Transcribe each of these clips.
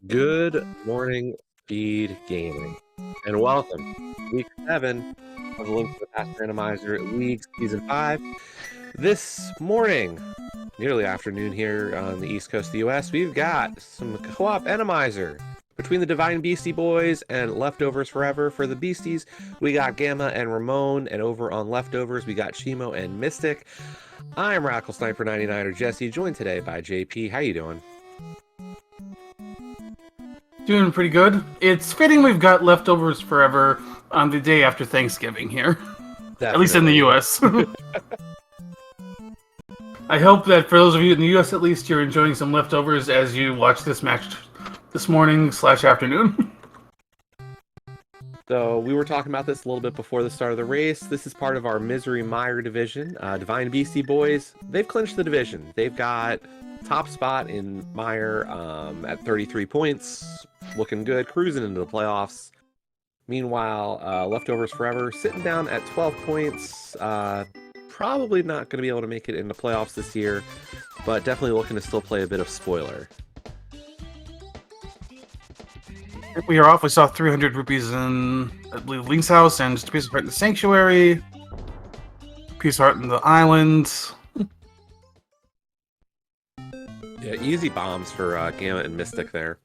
Good morning, Speed Gaming, and welcome to Week 7 of the Link to the Past Randomizer League Season 5. This morning, nearly afternoon here on the East Coast of the US, we've got some co-op Randomizer. Between the Divine Beastie Boys and Leftovers Forever for the Beasties, we got Gamma and Ramon, and over on Leftovers, we got Chimo and Mystic. I'm Radical Sniper 99er Jesse, joined today by JP. How you doing? Doing pretty good. It's fitting we've got Leftovers Forever on the day after Thanksgiving here. Definitely. At least in the US. I hope that for those of you in the US at least, you're enjoying some leftovers as you watch this match this morning/afternoon. So we were talking about this a little bit before the start of the race. This is part of our Misery Mire division. Divine Beastie Boys, they've clinched the division. They've got top spot in Mire at 33 points. Looking good, cruising into the playoffs. Meanwhile, Leftovers Forever sitting down at 12 points. Probably not going to be able to make it into playoffs this year, but definitely looking to still play a bit of spoiler. We are off. We saw 300 rupees in, I believe, Link's house, and just a piece of heart in the Sanctuary. Piece of heart in the island. Yeah, easy bombs for Gamma and Mystic there.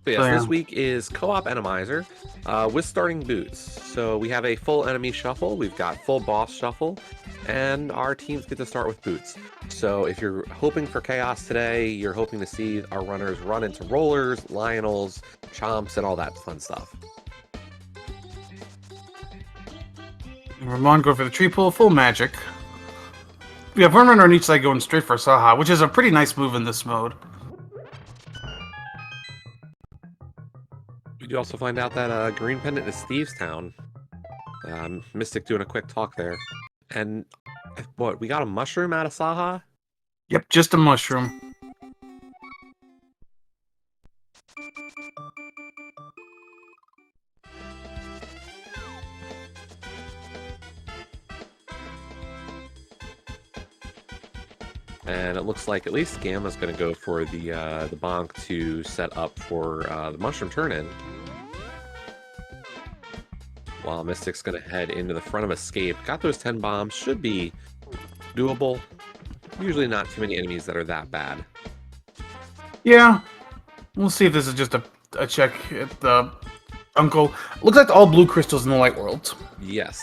But yes, this week is co-op Randomizer with starting boots. So we have a full enemy shuffle, we've got full boss shuffle, and our teams get to start with boots. So if you're hoping for chaos today, you're hoping to see our runners run into rollers, Lionels, chomps, and all that fun stuff. Ramon go for the tree pull, full magic. We have one runner on each side going straight for Saha, which is a pretty nice move in this mode. We do also find out that green pendant is Steve's town. Mystic doing a quick talk there. And what, we got a mushroom out of Saha? Yep, just a mushroom. And it looks like at least Gamma's going to go for the bonk to set up for the mushroom turn-in. While Mystic's going to head into the front of Escape. Got those 10 bombs. Should be doable. Usually not too many enemies that are that bad. Yeah. We'll see if this is just a check at the Uncle. Looks like all blue crystals in the light world. Yes.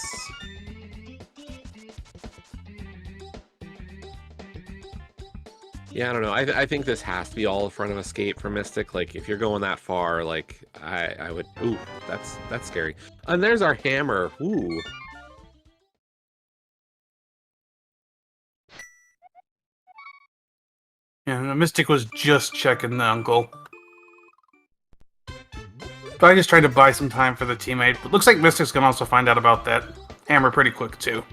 Yeah, I don't know. I think this has to be all in front of Escape for Mystic. Like, if you're going that far, like, I would... Ooh, that's scary. And there's our hammer. Ooh. Yeah, the Mystic was just checking the Uncle. But I just tried to buy some time for the teammate. But looks like Mystic's gonna also find out about that hammer pretty quick, too.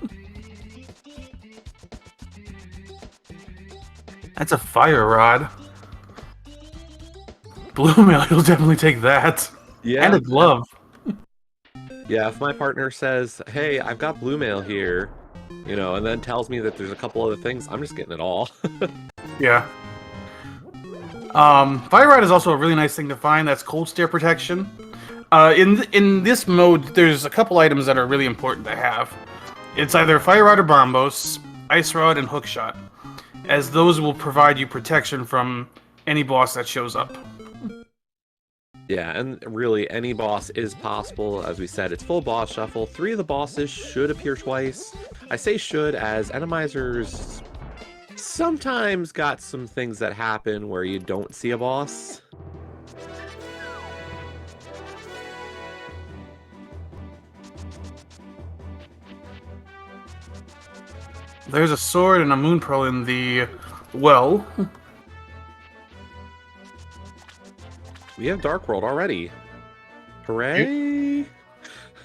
That's a fire rod. Blue mail, he'll definitely take that. Yeah. And a glove. Yeah, if my partner says, hey, I've got blue mail here, you know, and then tells me that there's a couple other things, I'm just getting it all. Yeah. Fire rod is also a really nice thing to find. That's cold stare protection. In this mode, there's a couple items that are really important to have. It's either fire rod or bombos, ice rod, and hook shot, as those will provide you protection from any boss that shows up. Yeah, and really, any boss is possible. As we said, it's full boss shuffle. 3 of the bosses should appear twice. I say should, as Randomizers sometimes got some things that happen where you don't see a boss. There's a sword and a moon pearl in the well. We have Dark World already. Hooray!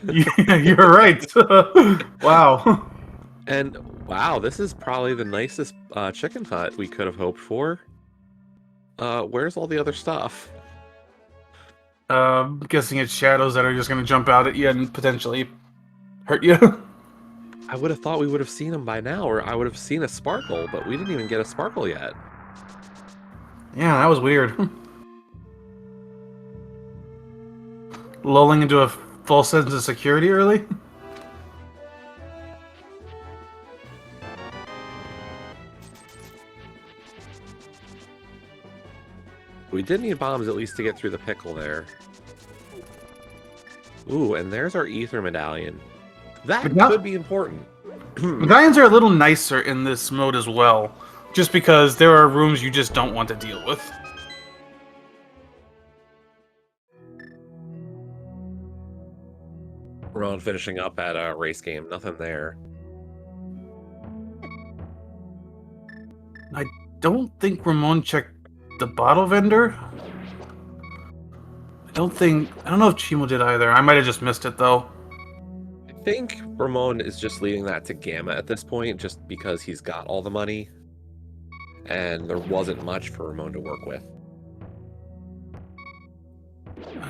Yeah, you're right. Wow. And wow, this is probably the nicest chicken hut we could have hoped for. Where's all the other stuff? Guessing it's shadows that are just going to jump out at you and potentially hurt you. I would have thought we would have seen him by now, or I would have seen a sparkle, but we didn't even get a sparkle yet. Yeah, that was weird. Lulling into a false sense of security early? We did need bombs at least to get through the pickle there. Ooh, and there's our ether medallion. That could be important. Medallions are a little nicer in this mode as well, just because there are rooms you just don't want to deal with. Ramon finishing up at a race game. Nothing there. I don't think Ramon checked the bottle vendor. I don't know if Chimo did either. I might have just missed it though. I think Ramon is just leaving that to Gamma at this point, just because he's got all the money. And there wasn't much for Ramon to work with.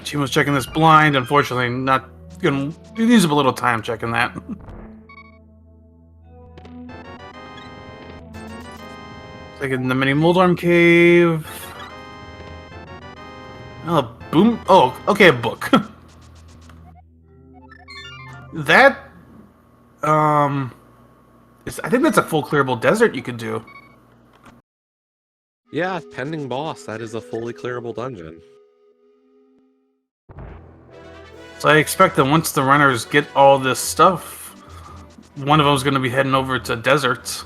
Chimo's checking this blind. Unfortunately, not gonna. He needs a little time checking that. Taking the mini Moldarm cave. Oh, boom. Oh, okay, a book. That, I think that's a full clearable desert you could do. Yeah, pending boss. That is a fully clearable dungeon. So I expect that once the runners get all this stuff, one of them is going to be heading over to deserts.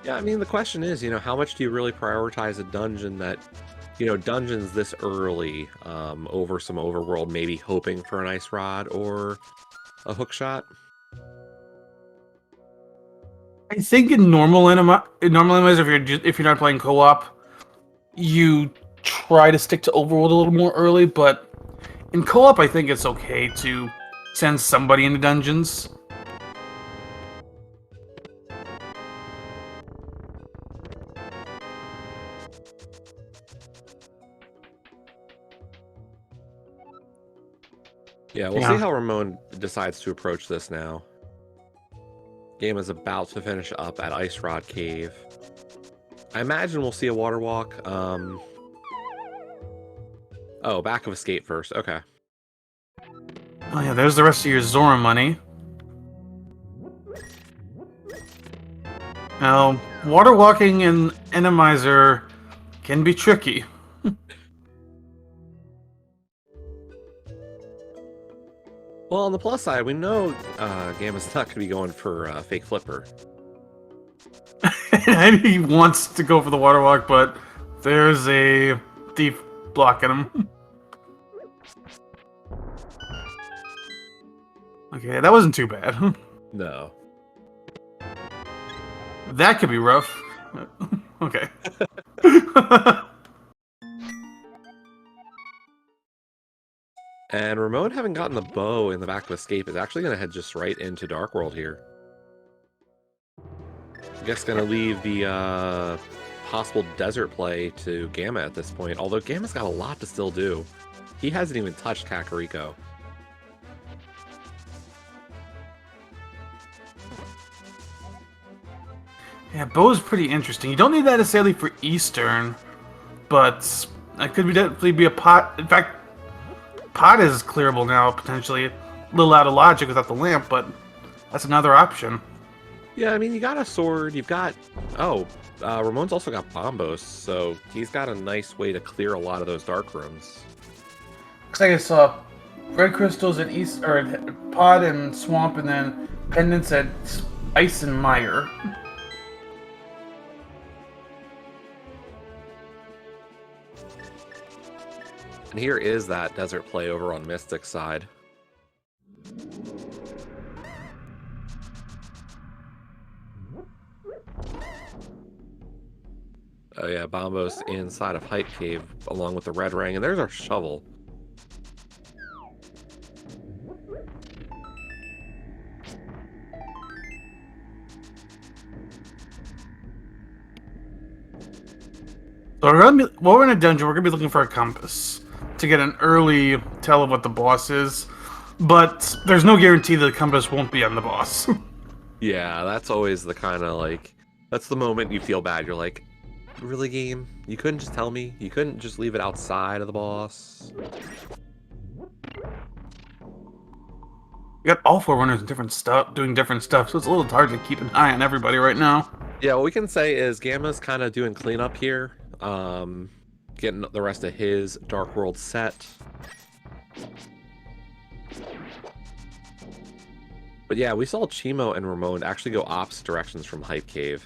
Yeah, I mean, the question is, how much do you really prioritize a dungeon that, dungeons this early over some overworld, maybe hoping for an ice rod or a hook shot? I think in normal Randomizer, if you're not playing co-op, you try to stick to overworld a little more early, but in co-op, I think it's okay to send somebody into dungeons. Yeah, we'll see how Ramon decides to approach this now. Game is about to finish up at Ice Rod Cave. I imagine we'll see a water walk. Oh, back of escape first. Okay. Oh yeah, there's the rest of your Zora money. Now, water walking in Randomizer can be tricky. Well, on the plus side, we know Gamma's not going to be going for fake flipper. And he wants to go for the water walk, but there's a thief blocking him. Okay, that wasn't too bad. No. That could be rough. Okay. And Ramon, having gotten the bow in the back of escape, is actually going to head just right into Dark World here. I guess going to leave the possible desert play to Gamma at this point, although Gamma's got a lot to still do. He hasn't even touched Kakariko. Yeah, bow's pretty interesting. You don't need that necessarily for Eastern, but that could definitely be a pot. In fact, pot is clearable now, potentially. A little out of logic without the lamp, but that's another option. Yeah, I mean, you got a sword, you've got... Oh, Ramon's also got Bombos, so he's got a nice way to clear a lot of those dark rooms. Looks like I saw red crystals at East, or pot and swamp, and then pendants at ice and mire. And here is that desert play over on Mystic's side. Oh yeah, Bombos inside of Hype Cave along with the red ring, and there's our shovel. So while we're in a dungeon, we're gonna be looking for a compass to get an early tell of what the boss is, but there's no guarantee that the compass won't be on the boss. Yeah, that's always the kind of like, that's the moment you feel bad. You're like, really, game? You couldn't just tell me? You couldn't just leave it outside of the boss? You got all four runners in different stuff, doing different stuff, so it's a little hard to keep an eye on everybody right now. Yeah, what we can say is Gamma's kind of doing cleanup here. Getting the rest of his Dark World set. But yeah, we saw Chimo and Ramon actually go opposite directions from Hype Cave.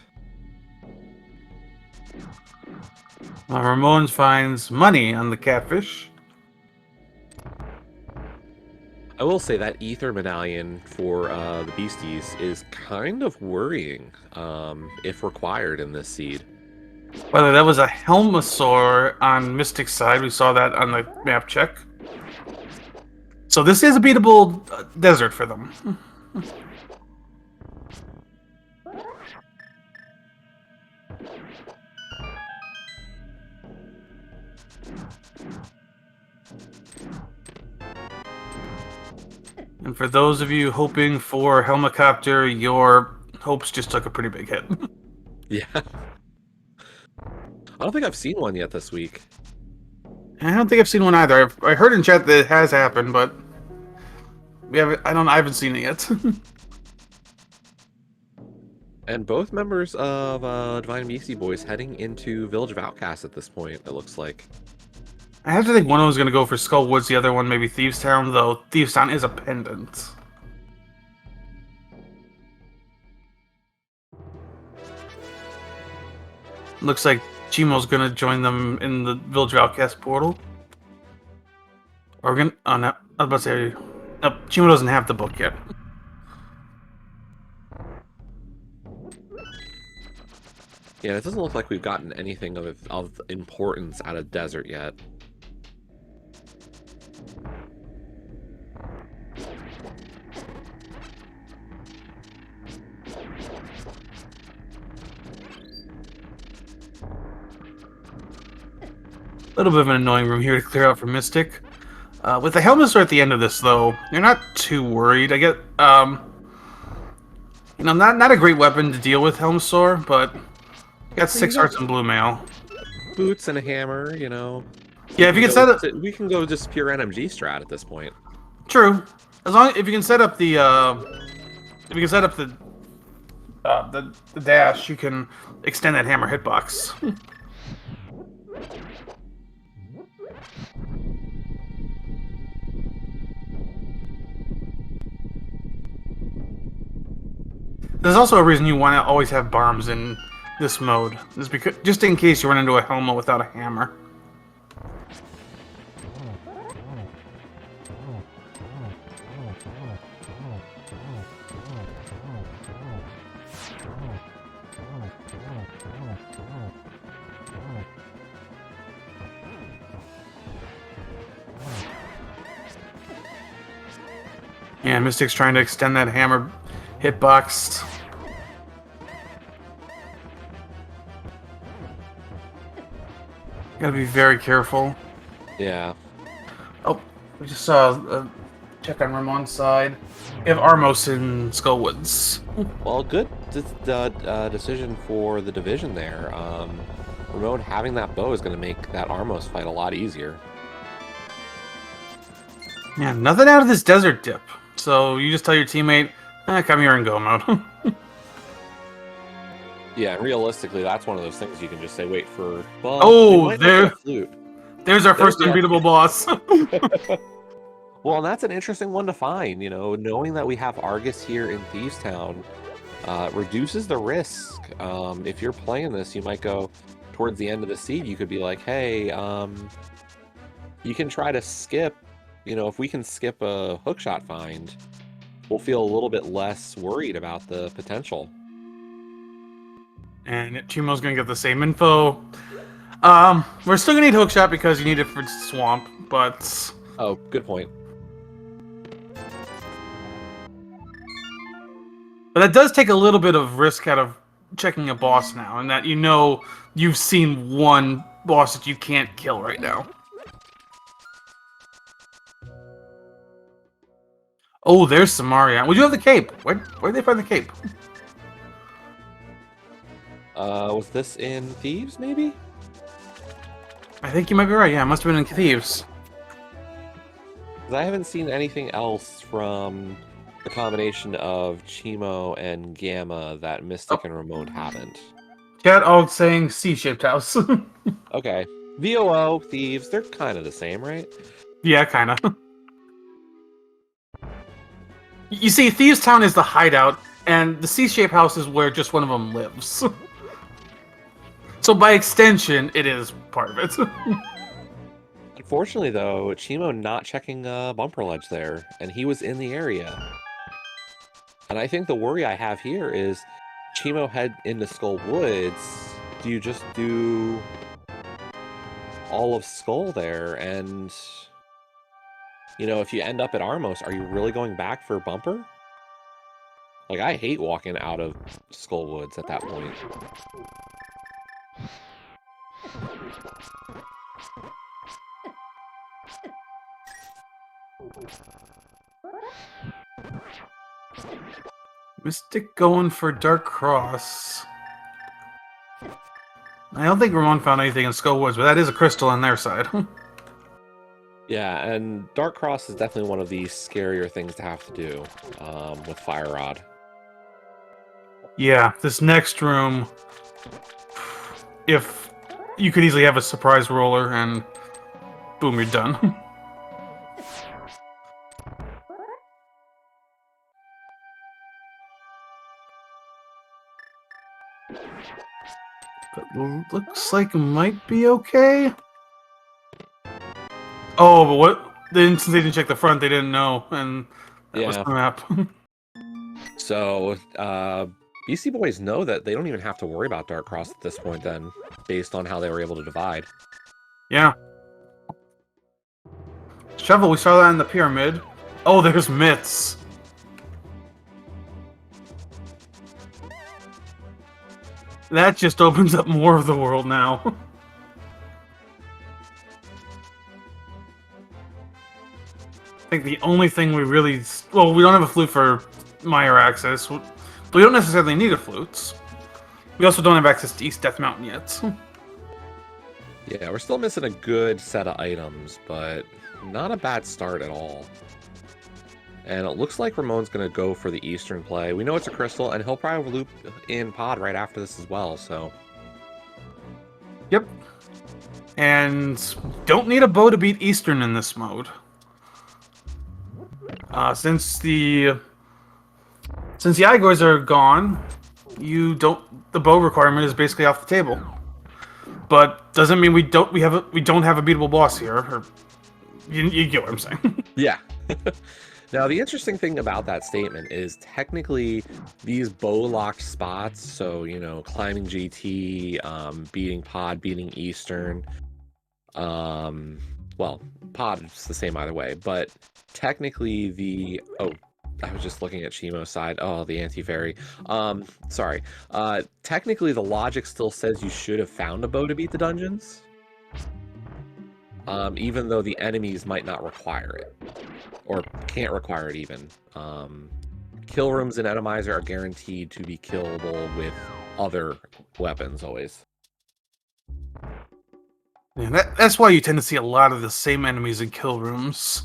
Ramon finds money on the catfish. I will say that Ether Medallion for the Beasties is kind of worrying, if required in this seed. Whether that was a Helmosaur on Mystic's side, we saw that on the map check. So this is a beatable desert for them. And for those of you hoping for Helmicopter, your hopes just took a pretty big hit. Yeah. I don't think I've seen one yet this week. I don't think I've seen one either. I heard in chat that it has happened, but I haven't seen it yet. And both members of Divine Beastie Boys heading into Village of Outcasts at this point, it looks like. I have to think one of them was going to go for Skull Woods, the other one maybe Thieves Town, though Thieves Town is a pendant. Looks like Chimo's going to join them in the Village of Outcasts portal. Or we're going to... Oh, no. I was about to say... No, Chimo doesn't have the book yet. Yeah, it doesn't look like we've gotten anything of importance out of Desert yet. A little bit of an annoying room here to clear out for Mystic. With the Helmosaur at the end of this, though, you're not too worried. I get, you know, not a great weapon to deal with Helmosaur, but you got 6 hearts and blue mail. Boots and a hammer, you know. Yeah, if you can set up, we can go just pure NMG strat at this point. True, if you can set up the the dash, you can extend that hammer hitbox. There's also a reason you want to always have bombs in this mode. Is because just in case you run into a Helma without a hammer. Yeah, Mystic's trying to extend that hammer hitbox. Gotta be very careful. Yeah. Oh, we just saw a check on Ramon's side. We have Armos in Skullwoods. Well, good decision for the division there. Ramon having that bow is going to make that Armos fight a lot easier. Yeah, nothing out of this desert dip. So you just tell your teammate, come here and go mode. Yeah, realistically, that's one of those things you can just say, wait for... Well, oh, there's our first unbeatable boss. Well, and that's an interesting one to find, you know, knowing that we have Argus here in Thieves Town reduces the risk. If you're playing this, you might go towards the end of the seed, you could be like, hey, you can try to skip, you know, if we can skip a hookshot find, we'll feel a little bit less worried about the potential. And Chimo's gonna get the same info. We're still gonna need hookshot because you need it for swamp, but... Oh, good point. But that does take a little bit of risk out of checking a boss now, and that you know you've seen one boss that you can't kill right now. Oh, there's Samaria. Would you have the cape? Where'd they find the cape? Was this in Thieves, maybe? I think you might be right. Yeah, it must have been in Thieves. Because I haven't seen anything else from the combination of Chimo and Gamma that Mystic and Ramon haven't. Chat all saying C-shaped house. Okay. VOO, Thieves, they're kind of the same, right? Yeah, kind of. You see, Thieves Town is the hideout, and the C-shaped house is where just one of them lives. So by extension, it is part of it. Unfortunately, though, Chimo not checking bumper ledge there, and he was in the area. And I think the worry I have here is Chimo head into Skull Woods. Do you just do all of Skull there? And, you know, if you end up at Armos, are you really going back for bumper? Like, I hate walking out of Skull Woods at that point. Mystic going for Dark Cross. I don't think Ramon found anything in Skull Woods, but that is a crystal on their side. Yeah, and Dark Cross is definitely one of the scarier things to have to do with Fire Rod. Yeah, this next room, if you could easily have a surprise roller and boom, you're done. But looks like it might be okay. Oh, but what? Since they didn't check the front, they didn't know, and that was Yeah. the map. So, Beastie Boys know that they don't even have to worry about Dark Cross at this point then, based on how they were able to divide. Yeah. Shovel, we saw that in the pyramid. Oh, there's myths. That just opens up more of the world now. I think the only thing we really... Well, we don't have a flute for Meyer access. We don't necessarily need a flute. We also don't have access to East Death Mountain yet. Yeah, we're still missing a good set of items, but not a bad start at all. And it looks like Ramon's going to go for the Eastern play. We know it's a crystal, and he'll probably loop in pod right after this as well, so... Yep. And don't need a bow to beat Eastern in this mode. Since the Igors are gone, the bow requirement is basically off the table. But doesn't mean we don't have a beatable boss here. Or you get what I'm saying? Yeah. Now, the interesting thing about that statement is technically these bow-locked spots, so, you know, climbing GT, beating pod, beating Eastern, well, pod is the same either way, but technically the... Oh, I was just looking at Chimo's side. Oh, the anti-fairy. Sorry. Technically, the logic still says you should have found a bow to beat the dungeons. Even though the enemies might not require it. Or can't require it even. Kill rooms in Randomizer are guaranteed to be killable with other weapons, always. Yeah, that's why you tend to see a lot of the same enemies in kill rooms.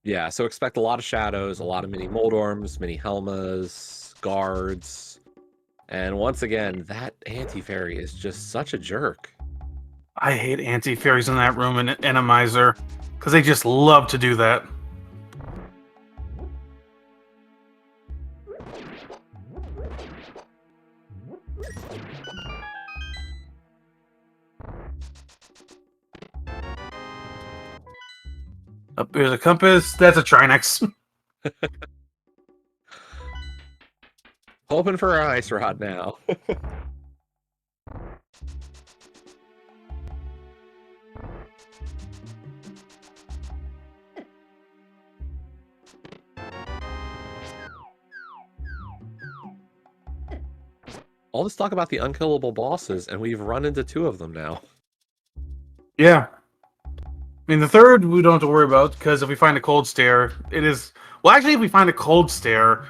Yeah, so expect a lot of shadows, a lot of mini Moldorms, mini Helmas, guards. And once again, that anti-fairy is just such a jerk. I hate anti-fairies in that room in Randomizer, because they just love to do that. Up there's a compass. That's a Trinex. Hoping for an ice rod now. All this talk about the unkillable bosses, and we've run into 2 of them now. Yeah. I mean, the third we don't have to worry about, because if we find a cold stare, it is Well, actually, if we find a cold stare,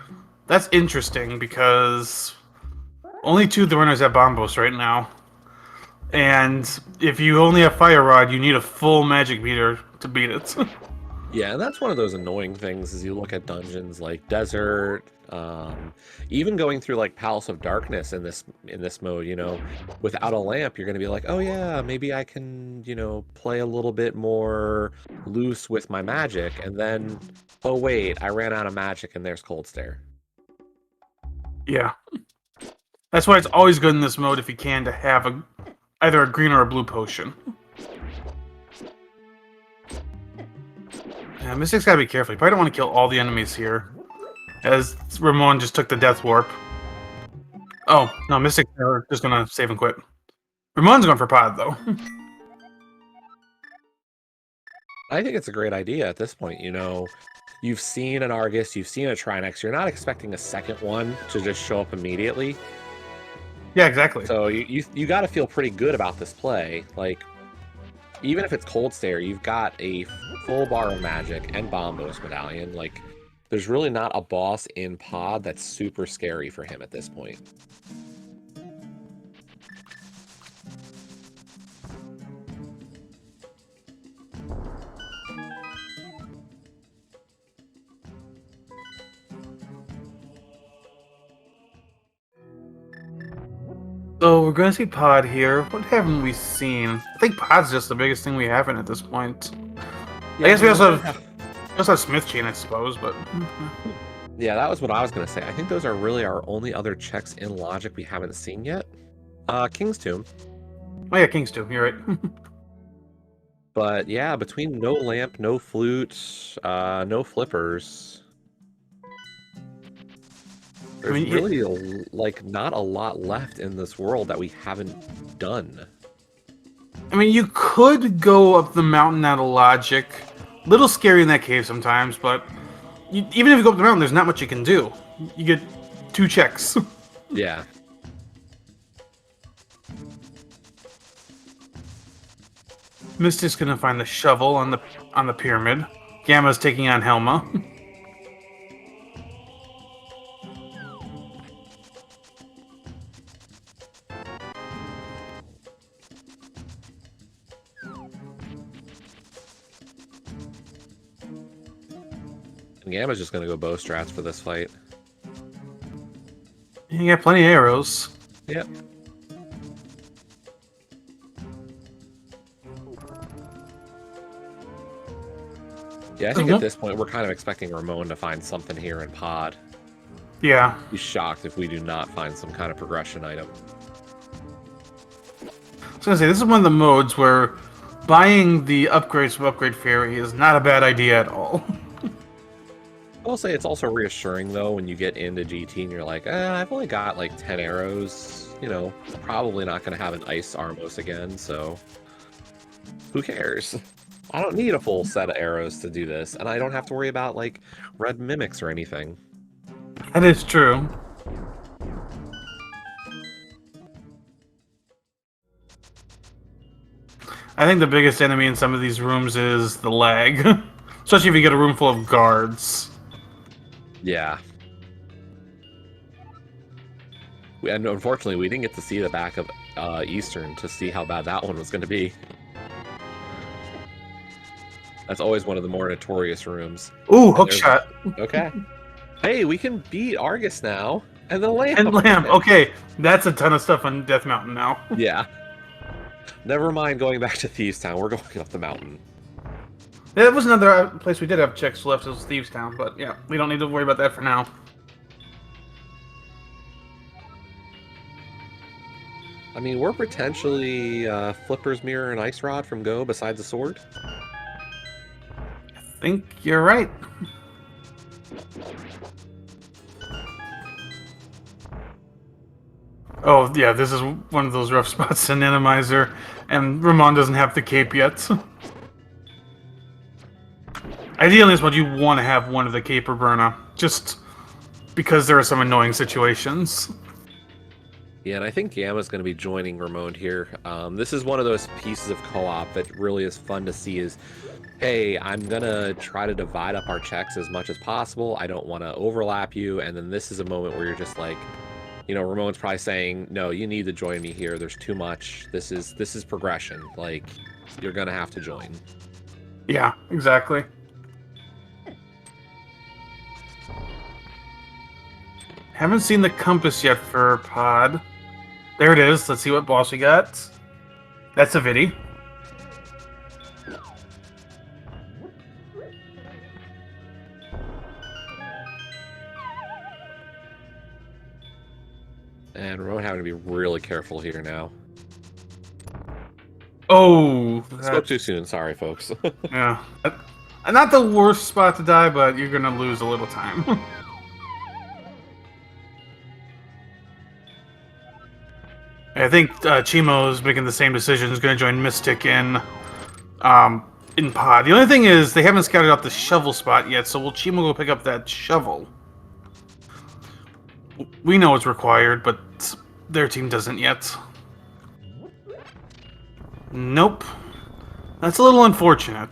that's interesting because only 2 of the runners have bombos right now. And if you only have fire rod, you need a full magic meter to beat it. Yeah, and that's one of those annoying things as you look at dungeons like Desert, even going through like Palace of Darkness in this mode, you know, without a lamp, you're gonna be like, oh yeah, maybe I can, you know, play a little bit more loose with my magic, and then, oh wait, I ran out of magic and there's Cold Stare. Yeah. That's why it's always good in this mode if you can to have either a green or a blue potion. Yeah, Mystic's gotta be careful. You probably don't want to kill all the enemies here. As Ramon just took the death warp. Oh, no, Mystic's just gonna save and quit. Ramon's going for pod, though. I think it's a great idea at this point, you know. You've seen an Argus, you've seen a Trinex, you're not expecting a second one to just show up immediately. Yeah, exactly. So you got to feel pretty good about this play. Like, even if it's Cold Stare, you've got a full bar of magic and Bombos Medallion. Like, there's really not a boss in Pod that's super scary for him at this point. So we're going to see Pod here. What haven't we seen? I think Pod's just the biggest thing we haven't at this point. Yeah, I guess we also have Smith Chain, I suppose, but... Yeah, that was what I was going to say. I think those are really our only other checks in logic we haven't seen yet. King's Tomb. Oh yeah, King's Tomb, you're right. But yeah, between no lamp, no flute, no flippers... There's really, like, not a lot left in this world that we haven't done. I mean, you could go up the mountain out of logic. Little scary in that cave sometimes, but even if you go up the mountain, there's not much you can do. You get 2 checks. Yeah. Mystic's gonna find the shovel on the pyramid. Gamma's taking on Helma. And Gamma's just gonna go bow strats for this fight. You got plenty of arrows. Yep. Yeah, I think at this point we're kind of expecting Ramon to find something here in Pod. Yeah. Be shocked if we do not find some kind of progression item. I was gonna say, this is one of the modes where buying the upgrades from Upgrade Fairy is not a bad idea at all. I'll say it's also reassuring, though, when you get into GT and you're like, I've only got like 10 arrows, you know, probably not going to have an Ice Armos again, so who cares? I don't need a full set of arrows to do this, and I don't have to worry about, like, red mimics or anything. That is true. I think the biggest enemy in some of these rooms is the lag. Especially if you get a room full of guards. Yeah. And unfortunately, we didn't get to see the back of Eastern to see how bad that one was going to be. That's always one of the more notorious rooms. Ooh, hookshot. Okay. Hey, we can beat Argus now. And the lamp. And lamp. Okay, that's a ton of stuff on Death Mountain now. Yeah. Never mind going back to Thieves Town. We're going up the mountain. That was another place we did have checks left, was Thieves Town, but yeah, we don't need to worry about that for now. I mean, we're potentially Flipper's Mirror and Ice Rod from Go besides the sword. I think you're right. Oh, yeah, this is one of those rough spots in Randomizer, and Ramon doesn't have the cape yet. Ideally, in this mode, you want to have one of the cape or Burna, just because there are some annoying situations. Yeah, and I think Gamma's going to be joining Ramon here. This is one of those pieces of co-op that really is fun to see is hey, I'm gonna try to divide up our checks as much as possible. I don't want to overlap you. And then this is a moment where you're just like, Ramon's probably saying, no, you need to join me here. There's too much. This is progression. Like, you're gonna have to join. Yeah, exactly. Haven't seen the compass yet for Pod. There it is. Let's see what boss we got. That's a Vidi. And Ramon having to be really careful here now. Oh, Spoke too soon. Sorry, folks. Yeah. Not the worst spot to die, but you're gonna lose a little time. I think Chimo is making the same decision. He's going to join Mystic in Pod. The only thing is they haven't scouted out the shovel spot yet, so will Chimo go pick up that shovel? We know it's required, but their team doesn't yet. Nope. That's a little unfortunate.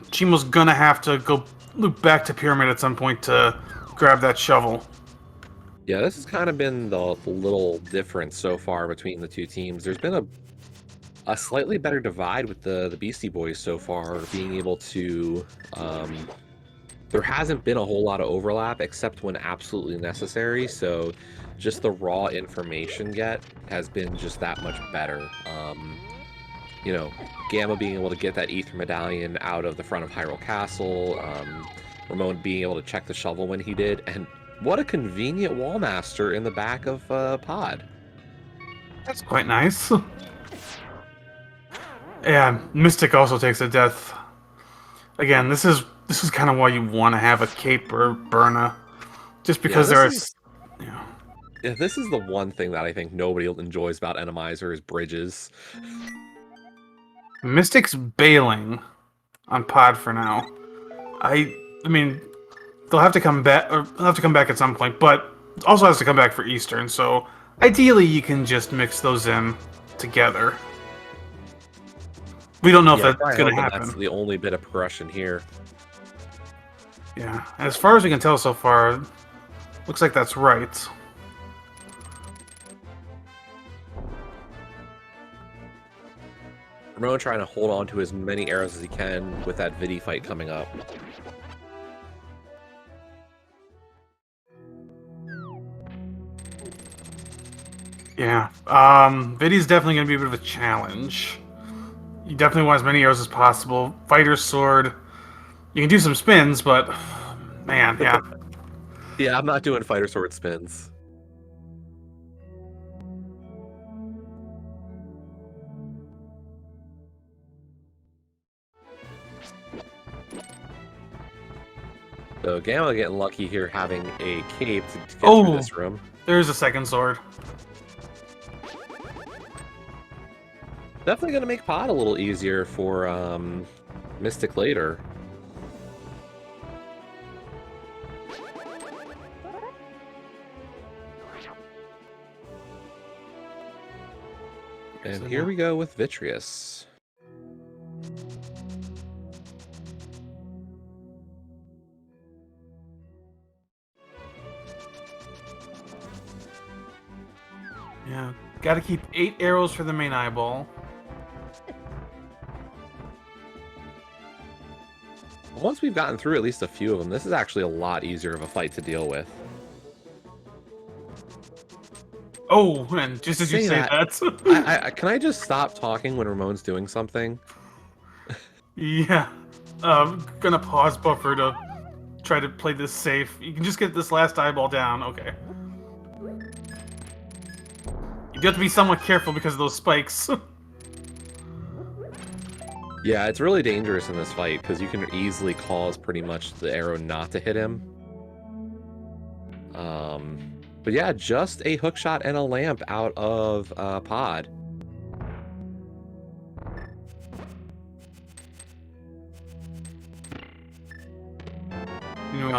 Chimo's gonna have to go loop back to Pyramid at some point to grab that shovel. Yeah, this has kind of been the little difference so far between the two teams. There's been a slightly better divide with the Beastie Boys so far, being able to... there hasn't been a whole lot of overlap, except when absolutely necessary, so just the raw information get has been just that much better. Gamma being able to get that Ether Medallion out of the front of Hyrule Castle, Ramon being able to check the shovel when he did, and what a convenient Wallmaster in the back of Pod. That's quite nice. Yeah, Mystic also takes a death. Again, this is kind of why you want to have a Cape or Burna, just because Yeah, this is the one thing that I think nobody enjoys about Randomizer is bridges. Mystic's bailing on Pod for now. I mean, they'll have to come back, or they'll have to come back at some point, but also has to come back for Eastern. So ideally, you can just mix those in together. We don't know if that's going to happen. That's the only bit of progression here. Yeah, as far as we can tell so far, looks like that's right. Ramon trying to hold on to as many arrows as he can with that Vidi fight coming up. Yeah, Vidi's definitely going to be a bit of a challenge. You definitely want as many arrows as possible. Fighter's sword. You can do some spins, but man, yeah. Yeah, I'm not doing fighter sword spins. So Gamma getting lucky here, having a cape to get through this room. There's a second sword. Definitely going to make Pod a little easier for Mystic later. And here we go with Vitreous. Yeah, gotta keep 8 arrows for the main eyeball. Once we've gotten through at least a few of them, this is actually a lot easier of a fight to deal with. Oh, and just as you say that... can I just stop talking when Ramon's doing something? Yeah. Gonna pause buffer to try to play this safe. You can just get this last eyeball down. Okay. You have to be somewhat careful because of those spikes. Yeah, it's really dangerous in this fight because you can easily cause pretty much the arrow not to hit him. But yeah, just a hookshot and a lamp out of Pod.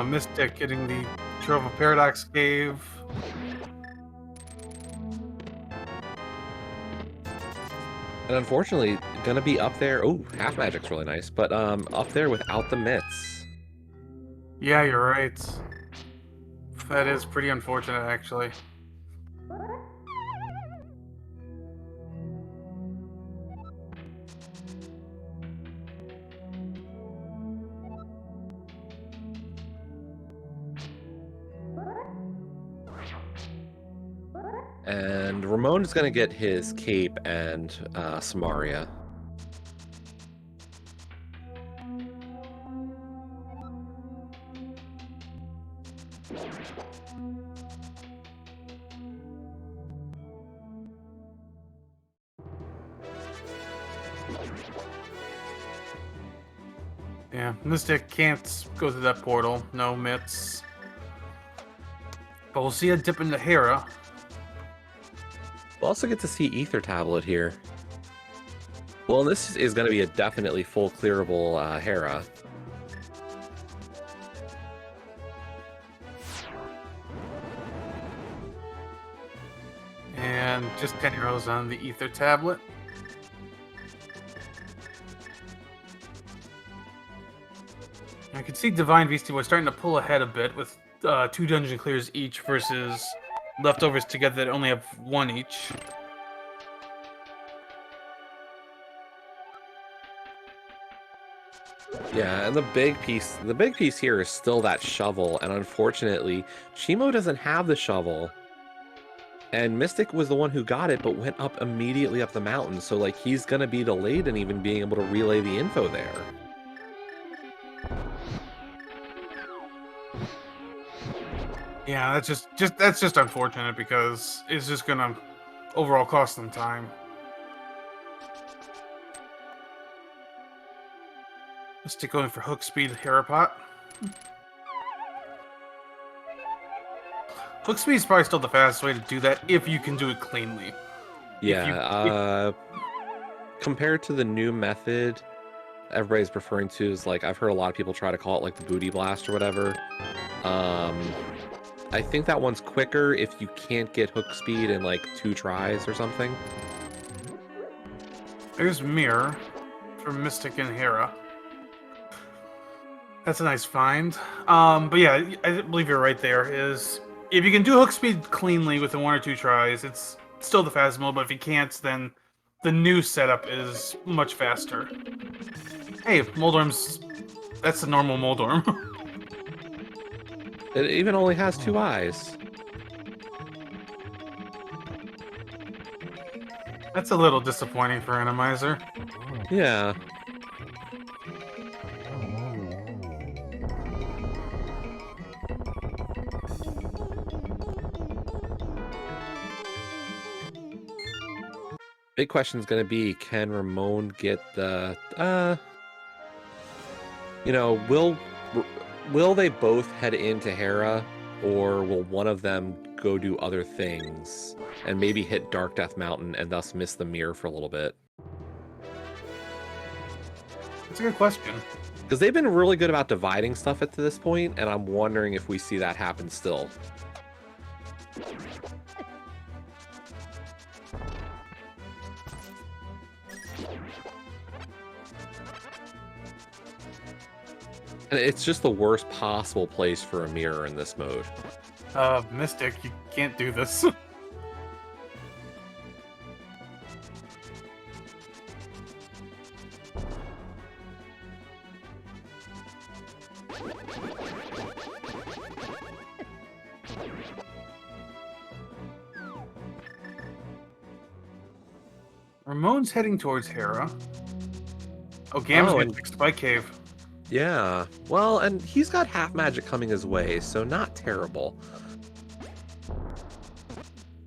Mystic getting the Trove of Paradox Cave. And unfortunately, gonna be up there. Oh, half magic's really nice, but up there without the mitts. Yeah, you're right. That is pretty unfortunate, actually. And Ramon's gonna get his cape and Samaria. Yeah, Mystic can't go through that portal. No mitts. But we'll see a dip into Hera. We'll also get to see Ether Tablet here. Well, this is going to be a definitely full clearable Hera. And just 10 arrows on the Ether Tablet. I can see Divine Beastie Boy starting to pull ahead a bit with 2 dungeon clears each versus leftovers together that only have 1 each. Yeah, and the big piece here is still that shovel, and unfortunately, Chimo doesn't have the shovel. And Mystic was the one who got it, but went up immediately up the mountain, so like he's gonna be delayed in even being able to relay the info there. Yeah, that's just unfortunate because it's just gonna overall cost them time. Let's stick going for hook speed Herapot. Hook speed is probably still the fastest way to do that if you can do it cleanly. Yeah, compared to the new method everybody's referring to is like, I've heard a lot of people try to call it like the booty blast or whatever. I think that one's quicker if you can't get hook speed in like 2 tries or something. There's Mirror from Mystic and Hera. That's a nice find. But yeah, I believe you're right there. Is if you can do hook speed cleanly within 1 or 2 tries, it's still the fastest mode, but if you can't, then the new setup is much faster. Hey, Moldorm's... That's the normal Moldorm. It even only has 2 eyes. That's a little disappointing for Randomizer. Yeah. Big question is going to be, can Ramon get the, you know, will they both head into Hera, or will one of them go do other things and maybe hit Dark Death Mountain and thus miss the mirror for a little bit? That's a good question. Because they've been really good about dividing stuff up to this point, and I'm wondering if we see that happen still. And it's just the worst possible place for a mirror in this mode. Mystic, you can't do this. Ramon's heading towards Hera. Oh, Gamma's getting fixed by Cave. Yeah, well, and he's got half magic coming his way, so not terrible.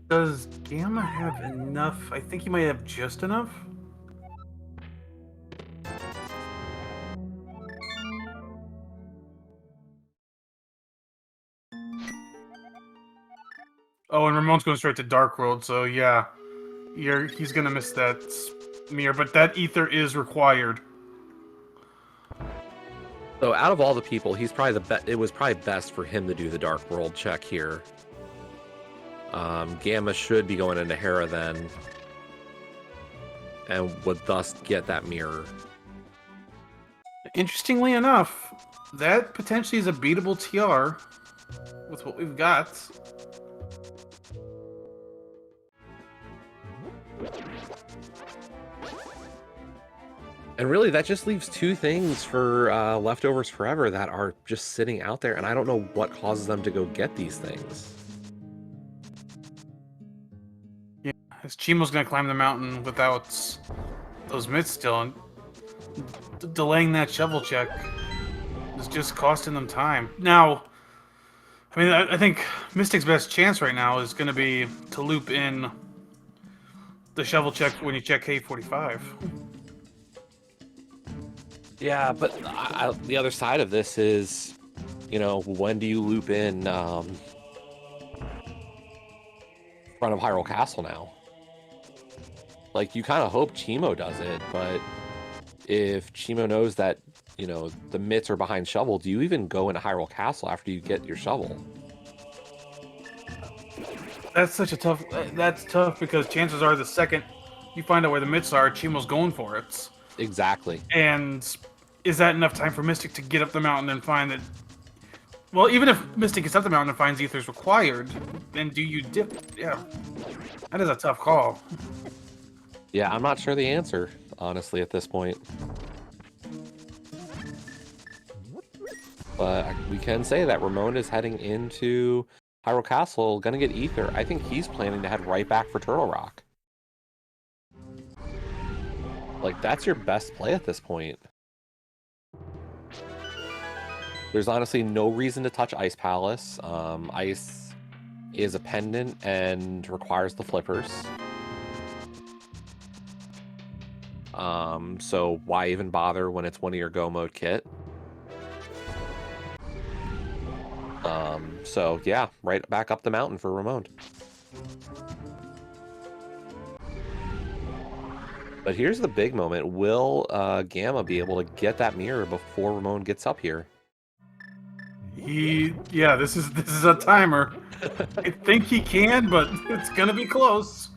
Does Gamma have enough? I think he might have just enough. Oh, and Ramon's going straight to Dark World, so yeah. He's gonna miss that mirror, but that ether is required. So out of all the people, he's probably it was probably best for him to do the Dark World check here. Gamma should be going into Hera then. and would thus get that mirror. Interestingly enough, that potentially is a beatable TR with what we've got. And really, that just leaves two things for leftovers forever that are just sitting out there, and I don't know what causes them to go get these things. Yeah, as Chimo's gonna climb the mountain without those mitts still, and delaying that shovel check is just costing them time. Now, I mean, I think Mystic's best chance right now is going to be to loop in the shovel check when you check K45. Yeah, but the other side of this is, you know, when do you loop in front of Hyrule Castle now? Like, you kind of hope Chimo does it, but if Chimo knows that, you know, the mitts are behind shovel, do you even go into Hyrule Castle after you get your shovel? That's such a tough... That's tough because chances are the second you find out where the mitts are, Chimo's going for it. Exactly. And is that enough time for Mystic to get up the mountain and find that... Well, even if Mystic gets up the mountain and finds Ether's required, then do you dip... Yeah. That is a tough call. Yeah, I'm not sure the answer, honestly, at this point. But we can say that Ramon is heading into Hyrule Castle, gonna get Ether. I think he's planning to head right back for Turtle Rock. Like, that's your best play at this point. There's honestly no reason to touch Ice Palace. Ice is a pendant and requires the flippers. So why even bother when it's one of your go mode kit? So yeah, right back up the mountain for Ramon. But here's the big moment. Will Gamma be able to get that mirror before Ramon gets up here? Yeah, this is a timer. I think he can, but it's gonna be close.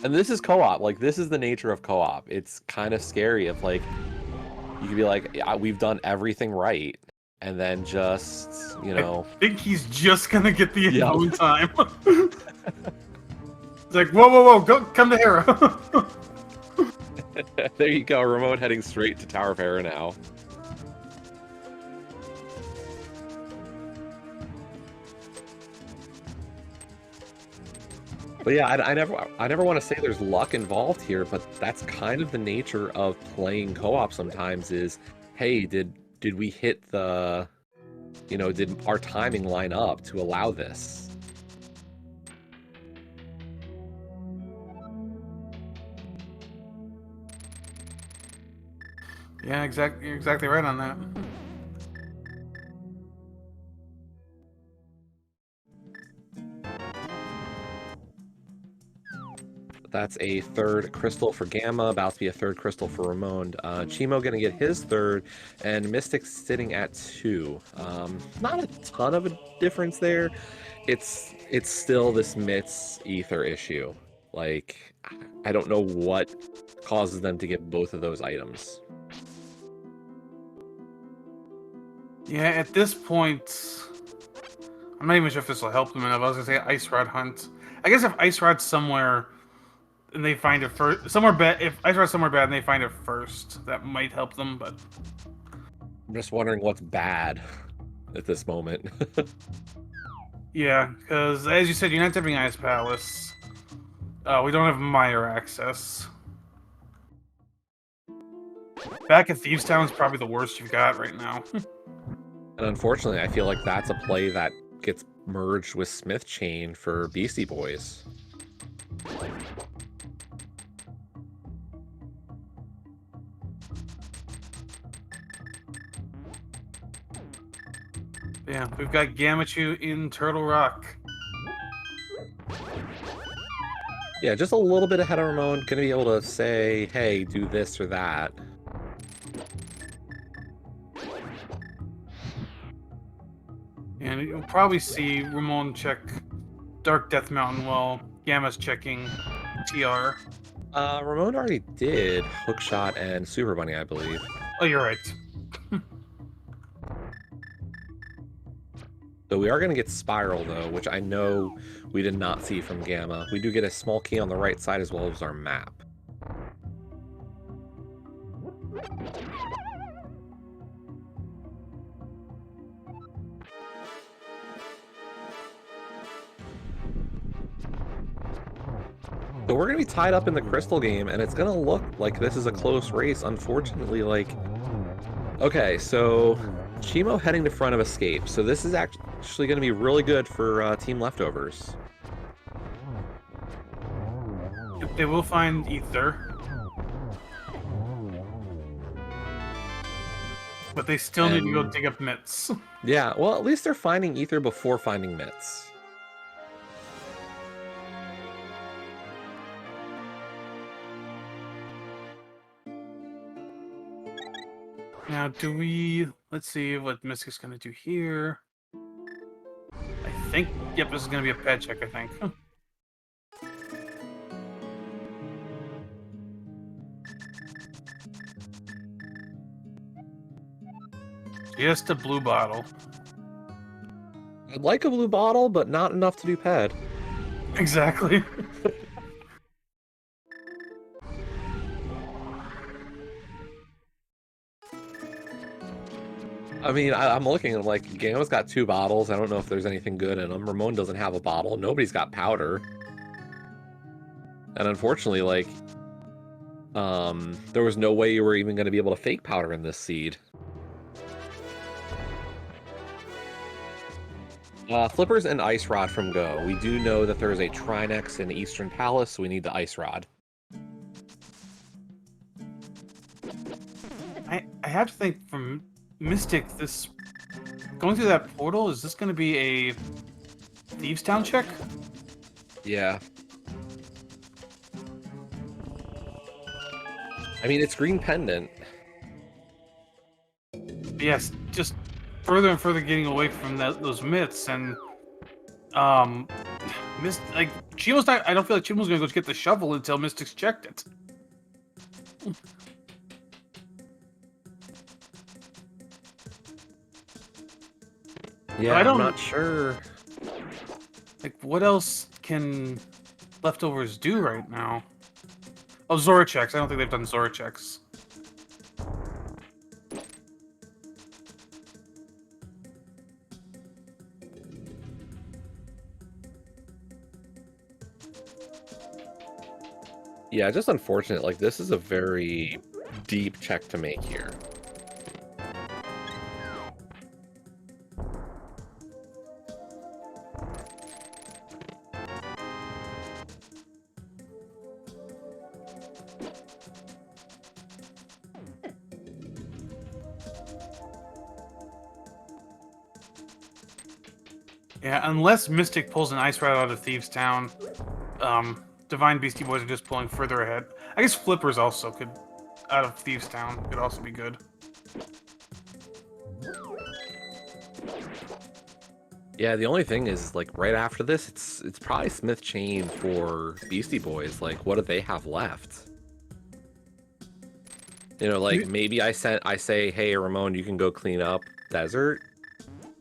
And this is co-op. Like, this is the nature of co-op. It's kind of scary of, like, you could be like, yeah, we've done everything right, and then just, you know... I think he's just gonna get the alone time. It's like, whoa, go, come to Hera. There you go, Ramon heading straight to Tower of Hera now. But yeah, I never want to say there's luck involved here, but that's kind of the nature of playing co-op sometimes is, hey, did we hit the, you know, did our timing line up to allow this? Yeah, you're exactly right on that. That's a third crystal for Gamma, about to be a third crystal for Ramon. Chimo gonna get his third, and Mystic's sitting at 2. Not a ton of a difference there. It's still this Mitts Ether issue. Like, I don't know what causes them to get both of those items. Yeah, at this point, I'm not even sure if this will help them enough. I was gonna say Ice Rod Hunt. I guess if Ice Rod's somewhere and they find it first, somewhere bad. If Ice Rod's somewhere bad and they find it first, that might help them. But I'm just wondering what's bad at this moment. yeah, because as you said, you're not dipping Ice Palace. We don't have Mire access. Back at Thieves Town is probably the worst you've got right now. And unfortunately, I feel like that's a play that gets merged with Smith Chain for Beastie Boys. Yeah, we've got Gamachu in Turtle Rock. Yeah, just a little bit ahead of Ramon. Gonna be able to say, hey, do this or that. And you'll probably see Ramon check Dark Death Mountain while Gamma's checking TR. Ramon already did Hookshot and Super Bunny, I believe. Oh, you're right. So we are going to get Spiral, though, which I know we did not see from Gamma. We do get a small key on the right side as well as our map. So we're going to be tied up in the Crystal game, and it's going to look like this is a close race. Unfortunately, like... Okay, so Chimo heading to front of Escape. So this is actually going to be really good for Team Leftovers. They will find Ether. But they still need to go dig up Mitts. Yeah, well, at least they're finding Ether before finding Mitts. Now, do we... Let's see what Mystic's going to do here. I think... Yep, this is going to be a pad check, I think. Just a blue bottle. I'd like a blue bottle, but not enough to do ped. Exactly. I mean, I'm looking at, like, Gamma's got 2 bottles. I don't know if there's anything good in them. Ramon doesn't have a bottle. Nobody's got powder. And unfortunately, like, there was no way you were even going to be able to fake powder in this seed. Flippers and Ice Rod from Go. We do know that there is a Trinex in Eastern Palace, so we need the Ice Rod. I have to think from Mystic, this... Going through that portal, is this going to be a Thieves Town check? Yeah. I mean, it's Green Pendant. Yes, just further and further getting away from those myths, and like Chimo's not. I don't feel like Chimo's gonna go get the shovel until Mystic's checked it. Yeah, I'm not sure. Like, what else can Leftovers do right now? Oh, Zora checks. I don't think they've done Zora checks. Yeah, just unfortunate. Like, this is a very deep check to make here. Yeah, unless Mystic pulls an Ice Rod out of Thieves Town, Divine Beastie Boys are just pulling further ahead. I guess Flippers also could, out of Thieves Town, could also be good. Yeah, the only thing is, like, right after this, it's probably Smith Chain for Beastie Boys. Like, what do they have left? You know, like, maybe I say, hey, Ramon, you can go clean up Desert.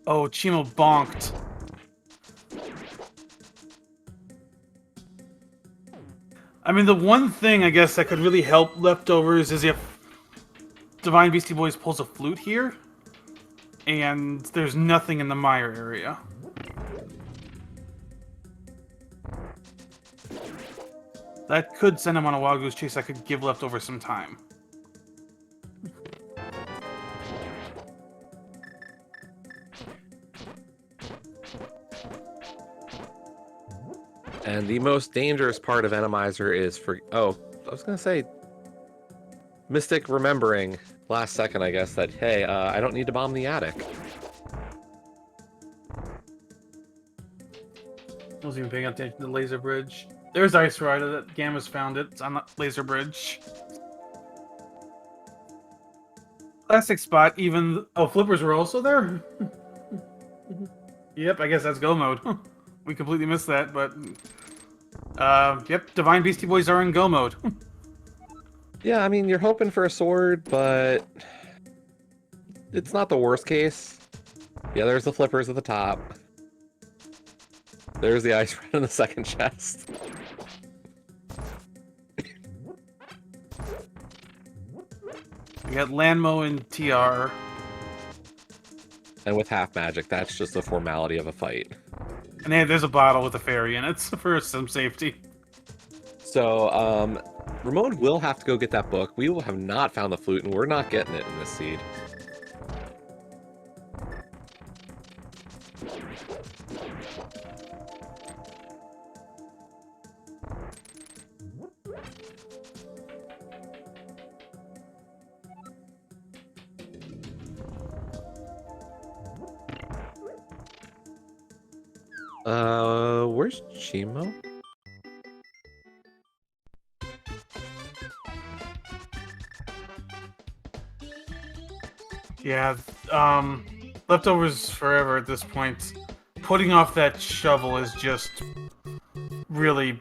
Oh, Chimo bonked. I mean, the one thing, I guess, that could really help Leftovers is if Divine Beastie Boys pulls a flute here, and there's nothing in the mire area. That could send him on a wild goose chase. I could give Leftovers some time. And the most dangerous part of Randomizer is for... Oh, I was going to say... Mystic remembering, last second, I guess, that, hey, I don't need to bomb the attic. I wasn't even paying attention to the laser bridge. There's Ice Rider. That Gamma's found it. It's on the laser bridge. Classic spot. Even... Oh, Flippers were also there? Yep, I guess that's go mode. We completely missed that, but... yep, Divine Beastie Boys are in go mode. Yeah, I mean, you're hoping for a sword, but it's not the worst case. Yeah, there's the flippers at the top. There's the ice rod in the second chest. We got Lanmo and TR. And with half magic, that's just a formality of a fight. And hey, there's a bottle with a fairy in it for some safety. So, Ramon will have to go get that book. We will have not found the flute, and we're not getting it in this seed. Where's Chimo? Yeah, leftovers forever at this point. Putting off that shovel is just really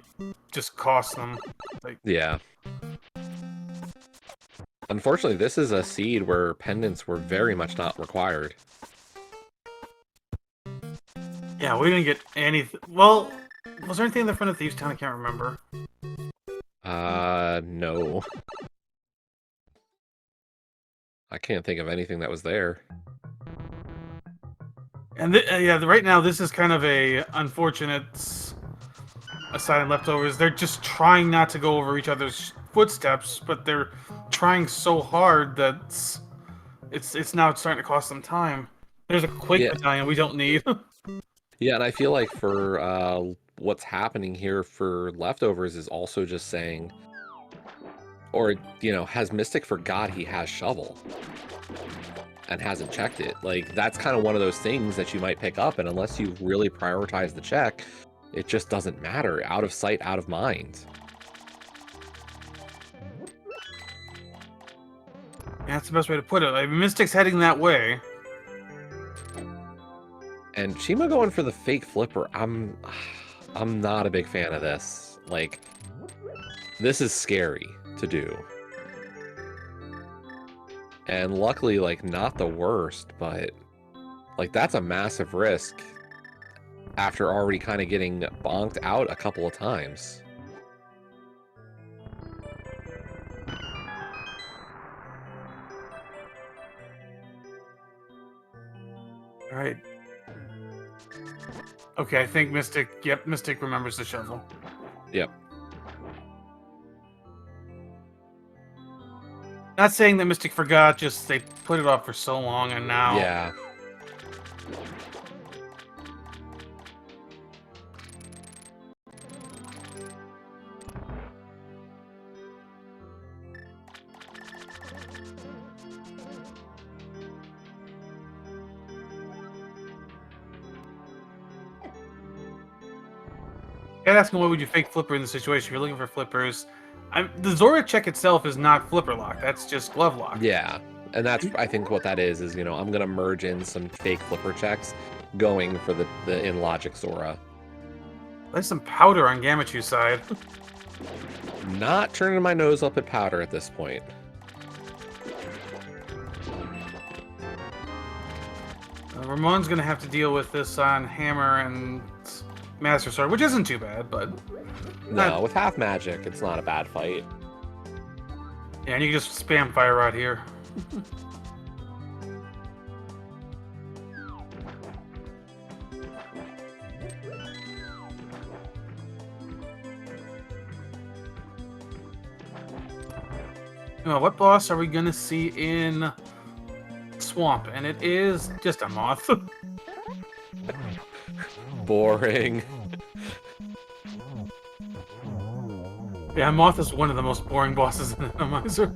just cost them. Like, Yeah. Unfortunately, this is a seed where pendants were very much not required. yeah, we didn't get anything. Well, was there anything in the front of Thieves Town? I can't remember. No. I can't think of anything that was there. And yeah, right now this is kind of a unfortunate aside in leftovers. They're just trying not to go over each other's footsteps, but they're trying so hard that it's now starting to cost them time. There's a Quake battalion we don't need. Yeah, and I feel like for what's happening here for leftovers is also just saying, or, you know, has Mystic forgot he has shovel and hasn't checked it? Like, that's kind of one of those things that you might pick up, and unless you really prioritize the check, it just doesn't matter. Out of sight, out of mind. Yeah, that's the best way to put it. Like, Mystic's heading that way. And Chima going for the fake flipper, I'm not a big fan of this. Like, this is scary to do. And luckily, like, not the worst, but, like, that's a massive risk after already kind of getting bonked out a couple of times. All right. Okay, I think Mystic... Yep, Mystic remembers the shovel. Yep. Not saying that Mystic forgot, just they put it off for so long, and now... Yeah. I'd ask him, what would you fake flipper in the situation? If you're looking for flippers. The Zora check itself is not flipper lock. That's just glove lock. Yeah. And that's, I think, what that is, you know, I'm going to merge in some fake flipper checks going for the in logic Zora. There's some powder on Gamachu's side. Not turning my nose up at powder at this point. Ramon's going to have to deal with this on Hammer and Master Sword, which isn't too bad, but... No, with half magic, it's not a bad fight. Yeah, and you can just spam Fire Rod here. What boss are we going to see in Swamp? And it is just a moth. Boring. Yeah, Moth is one of the most boring bosses in Randomizer.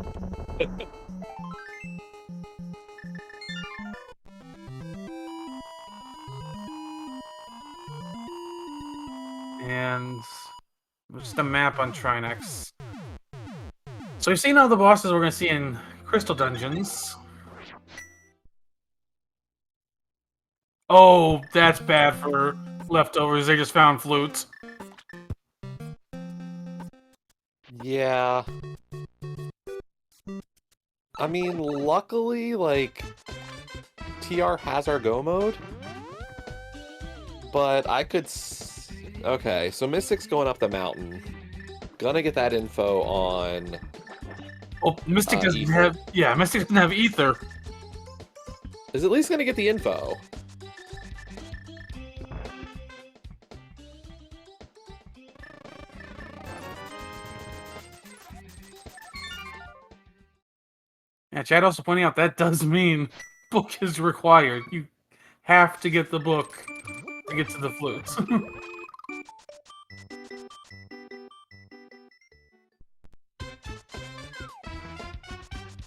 And just a map on Trinex. So we've seen all the bosses we're going to see in Crystal Dungeons. Oh, that's bad for leftovers. They just found flutes. Yeah. I mean, luckily, like, TR has our go mode. But I could... Okay, so Mystic's going up the mountain. Gonna get that info on... Well, Mystic doesn't Ether. have... Yeah, Mystic doesn't have Ether. Is at least gonna get the info. Yeah, Chad also pointing out that does mean book is required. You have to get the book to get to the flutes.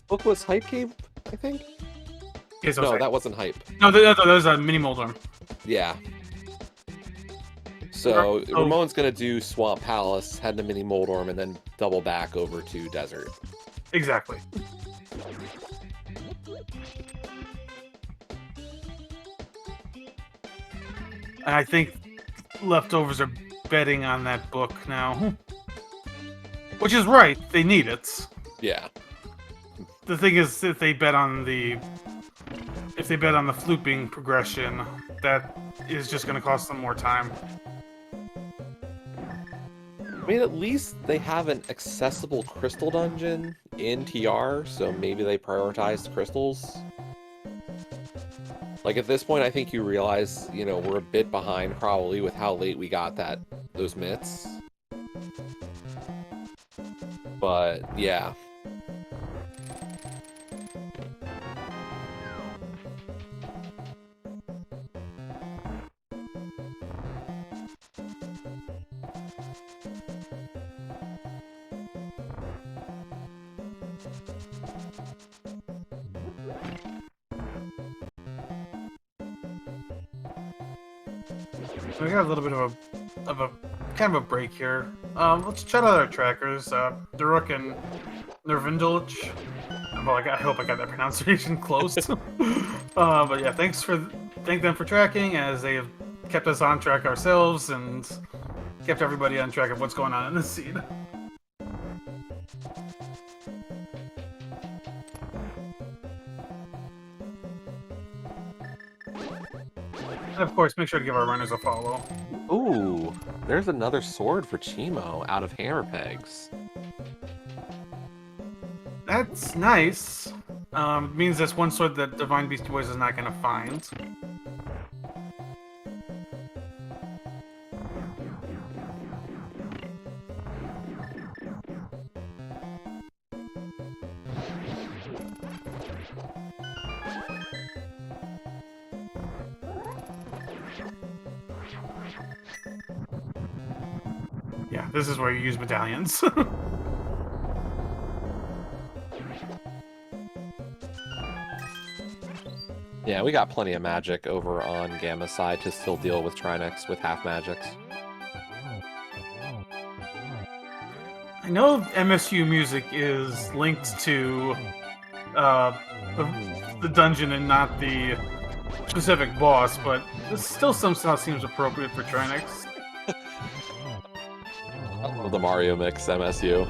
Book was Hype Cave, I think? Yes, No, that wasn't Hype. No, that was a mini Moldorm. Yeah. So, Oh. Ramon's gonna do Swamp Palace, head to Mini Moldorm, and then double back over to Desert. Exactly. And I think leftovers are betting on that book now. Which is right, they need it. Yeah. The thing is, if they bet on the flute being progression, that is just going to cost them more time. I mean, at least they have an accessible crystal dungeon in TR, so maybe they prioritized crystals. Like, at this point, I think you realize, you know, we're a bit behind probably with how late we got those myths. But, yeah. We got a little bit of a kind of a break here. Let's check out our trackers. Duruk and Nervindulch. Well, I hope I got that pronunciation close. But yeah, thank them for tracking, as they have kept us on track ourselves and kept everybody on track of what's going on in the scene. And of course, make sure to give our runners a follow. Ooh, there's another sword for Chimo out of hammer pegs. That's nice. Means that's one sword that Divine Beastie Boys is not going to find. Yeah, this is where you use medallions. Yeah, we got plenty of magic over on Gamma's side to still deal with Trinex with half magics. I know MSU music is linked to the dungeon and not the specific boss, but this still somehow seems appropriate for Trinex. The Mario mix, MSU.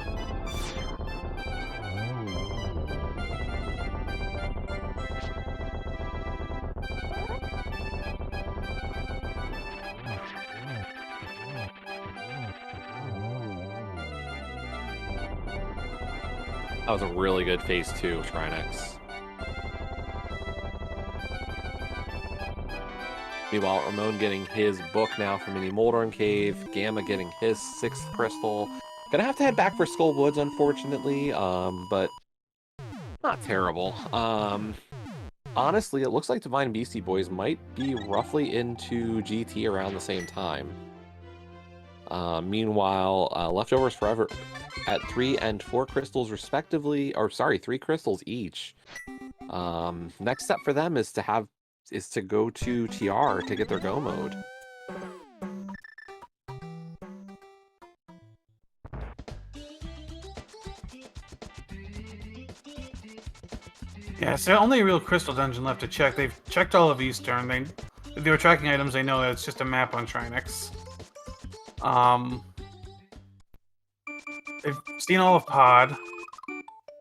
That was a really good phase 2 of Trinex. Meanwhile, Ramon getting his book now from Mini Moldorm Cave, Gamma getting his 6th crystal. Gonna have to head back for Skull Woods, unfortunately, but not terrible. Honestly, it looks like Divine Beastie Boys might be roughly into GT around the same time. Meanwhile, Leftovers Forever at 3 and 4 crystals respectively, or sorry, 3 crystals each. Next step for them is to go to TR to get their go mode. Yeah, it's the only real crystal dungeon left to check. They've checked all of Eastern. If they were tracking items, they know that it's just a map on Trinex. They've seen all of Pod.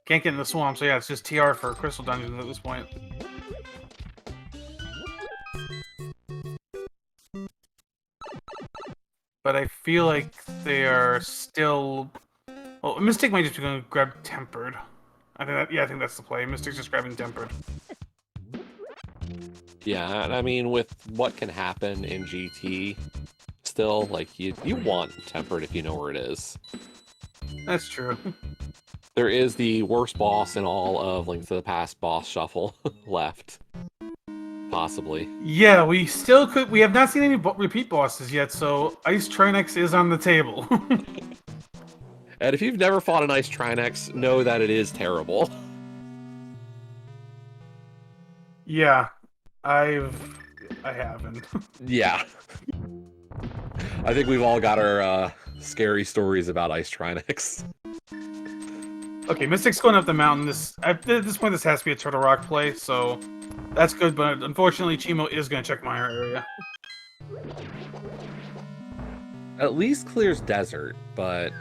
Can't get in the swamp, so yeah, it's just TR for Crystal Dungeons at this point. But I feel like they are still... Well, Mystic might just be going to grab Tempered. I think that's the play. Mystic's just grabbing Tempered. Yeah, and I mean, with what can happen in GT, still, like, you want Tempered if you know where it is. That's true. There is the worst boss in all of Link to the Past boss shuffle left. Possibly. Yeah, we have not seen any repeat bosses yet, so Ice Trinex is on the table. And if you've never fought an Ice Trinex, know that it is terrible. Yeah, I haven't. Yeah. I think we've all got our scary stories about Ice Trinex. Okay, Mystic's going up the mountain. At this point, this has to be a Turtle Rock play, so that's good, but unfortunately, Chimo is going to check Mire area. At least clears desert, but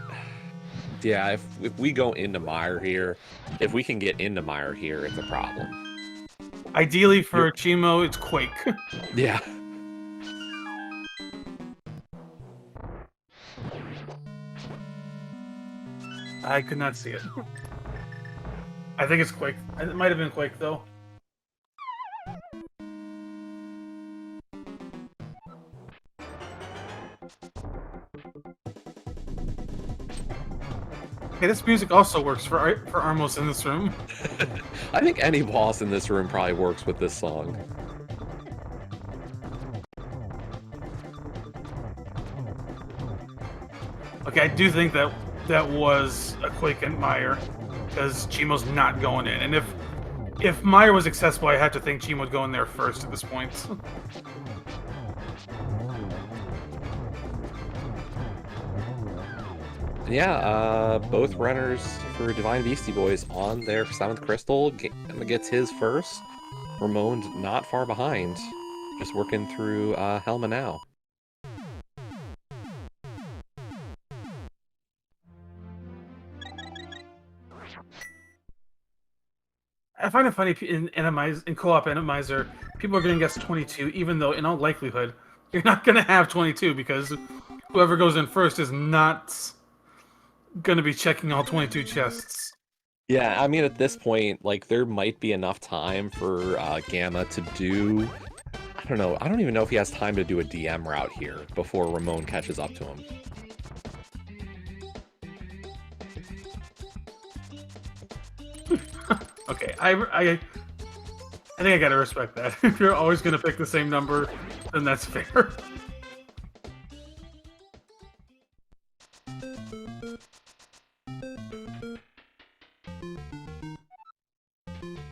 yeah, if we go into Mire here, if we can get into Mire here, it's a problem. Ideally for Chimo, it's Quake. Yeah. I could not see it. I think it's Quake. It might have been Quake, though. Okay, this music also works for Armos in this room. I think any boss in this room probably works with this song. Okay, I do think that was a Quake and Mire, because Chimo's not going in. And if Mire was accessible, I have to think Chimo would go in there first at this point. Yeah, both runners for Divine Beastie Boys on their 7th crystal. Gamma gets his first. Ramon not far behind. Just working through Helma now. I find it funny in co-op Randomizer, people are going to guess 22, even though in all likelihood, you're not going to have 22 because whoever goes in first is not going to be checking all 22 chests. Yeah, I mean, at this point, like, there might be enough time for Gamma to do... I don't know. I don't even know if he has time to do a DM route here before Ramon catches up to him. Okay, I think I gotta respect that. If you're always gonna pick the same number, then that's fair.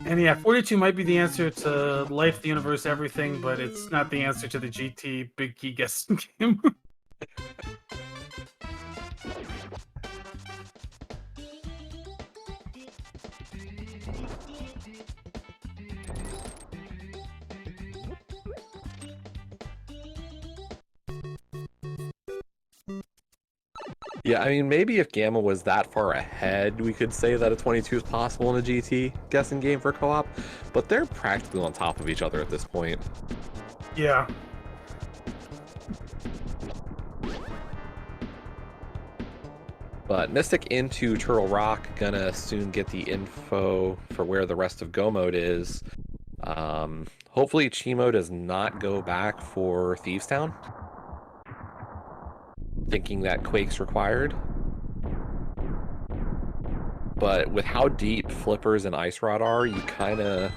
And yeah, 42 might be the answer to life, the universe, everything, but it's not the answer to the GT big key guessing game. Yeah, I mean, maybe if Gamma was that far ahead, we could say that a 22 is possible in a GT guessing game for co-op, but they're practically on top of each other at this point. Yeah. But Mystic into Turtle Rock, gonna soon get the info for where the rest of Go Mode is. Hopefully Chimo does not go back for Thieves Town, thinking that Quake's required. But with how deep Flippers and Ice Rod are, you kind of,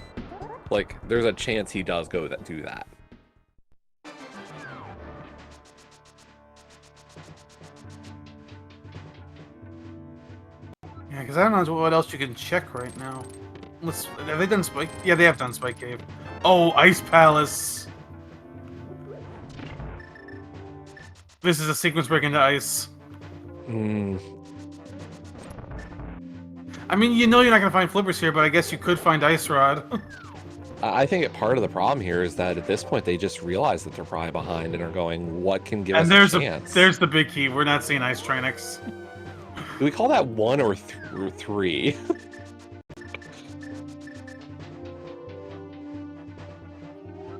like, there's a chance he does go do that. Yeah, because I don't know what else you can check right now. Have they done Spike? Yeah, they have done Spike Cave. Oh, Ice Palace. This is a sequence break into ice. I mean, you know you're not going to find Flippers here, but I guess you could find Ice Rod. I think part of the problem here is that at this point they just realize that they're probably behind and are going, what can give us a chance? There's the big key. We're not seeing Ice Trinix. Do we call that 1 or 3?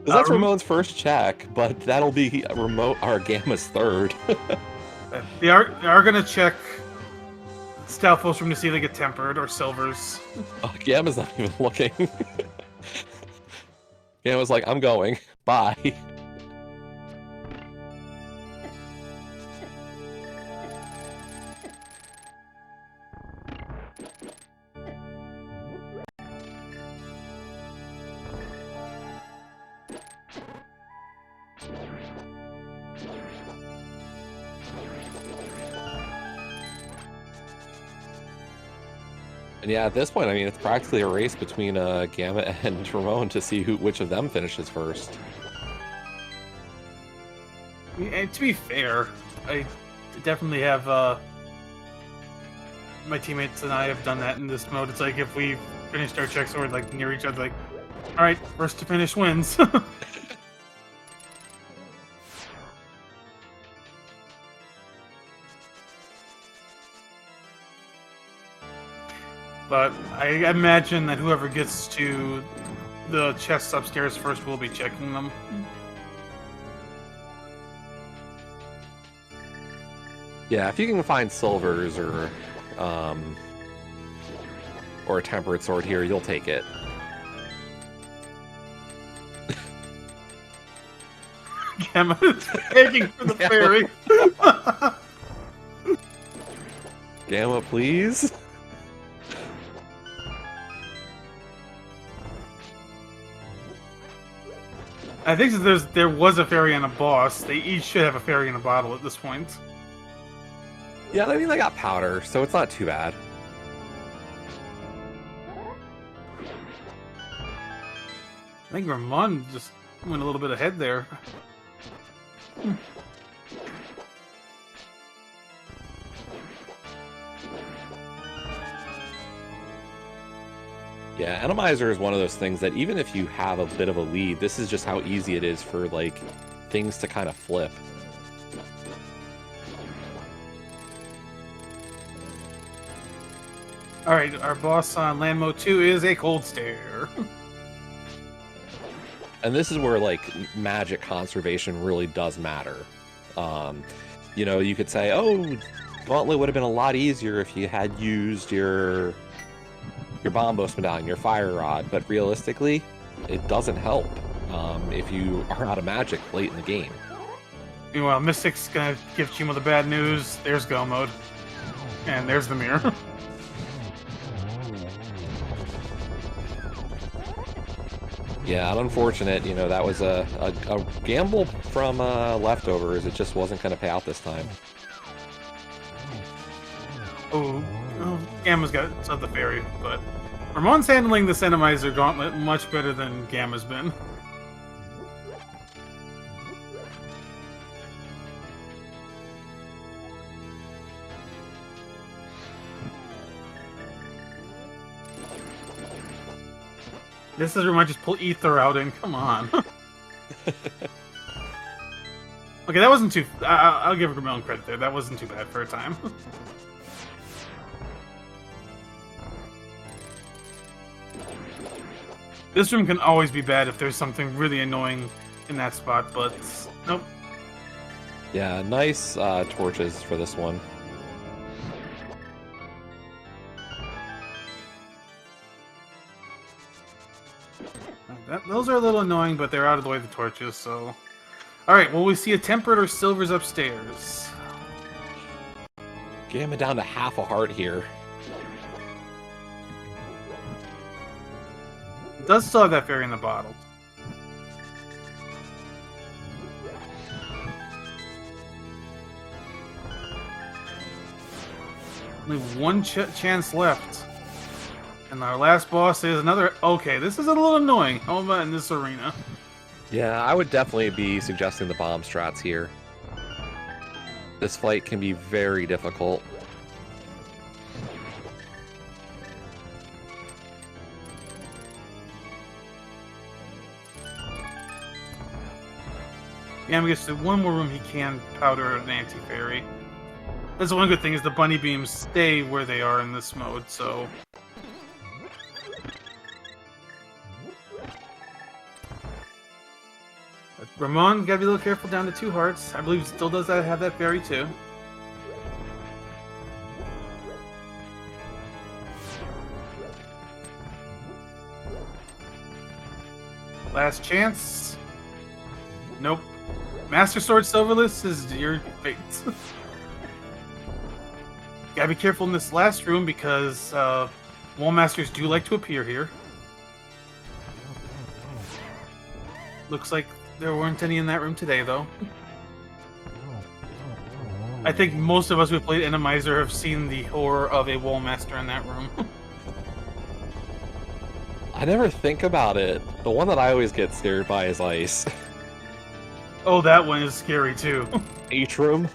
That's Ramon's first check, but that'll be Gamma's third. They are gonna check Stalfos from to see if they get tempered or silvers. Oh, Gamma's not even looking. Gamma's like, I'm going. Bye. And yeah, at this point, I mean, it's practically a race between Gamma and Ramon to see which of them finishes first. And to be fair, I definitely have my teammates and I have done that in this mode. It's like if we finished our checks or like near each other, like, all right, first to finish wins. But I imagine that whoever gets to the chests upstairs first will be checking them. Yeah, if you can find silvers or a temperate sword here, you'll take it. Gamma is begging for the fairy. Gamma, please. I think there was a fairy and a boss. They each should have a fairy in a bottle at this point. Yeah, I mean, they got powder, so it's not too bad. I think Ramon just went a little bit ahead there. Yeah, Randomizer is one of those things that even if you have a bit of a lead, this is just how easy it is for, like, things to kind of flip. Alright, our boss on Land Mode 2 is a Cold Stare. And this is where, like, magic conservation really does matter. You know, you could say, oh, Gauntlet would have been a lot easier if you had used your Bombos Medallion, your Fire Rod, but realistically, it doesn't help if you are out of magic late in the game. Meanwhile, Mystic's gonna give Chimo the bad news. There's Go Mode. And there's the mirror. Yeah, unfortunate. You know, that was a gamble from leftovers. It just wasn't going to pay out this time. Oh, Gamma's got the fairy, but Ramon's handling the Randomizer gauntlet much better than Gamma's been. This is where I might just pull Ether out and come on. Okay, that wasn't too... I'll give Ramon credit there. That wasn't too bad for a time. This room can always be bad if there's something really annoying in that spot, but nope. Yeah, nice torches for this one. Those are a little annoying, but they're out of the way of the torches, so... Alright, will we see a temperate or silvers upstairs? Gamma down to half a heart here. It does still have that fairy in the bottle. Only one chance left. And our last boss is another... Okay, this is a little annoying. How about in this arena? Yeah, I would definitely be suggesting the bomb strats here. This fight can be very difficult. Gamma gets to one more room he can powder an anti-fairy. That's the one good thing is the bunny beams stay where they are in this mode, so... Ramon, gotta be a little careful down to 2 hearts. I believe it still does have that fairy too. Last chance. Nope. Master Sword Silverless is your fate. Gotta be careful in this last room because Wall Masters do like to appear here. Looks like there weren't any in that room today, though. I think most of us who played Randomizer have seen the horror of a Wall Master in that room. I never think about it. The one that I always get scared by is ice. Oh, that one is scary too. Atrium.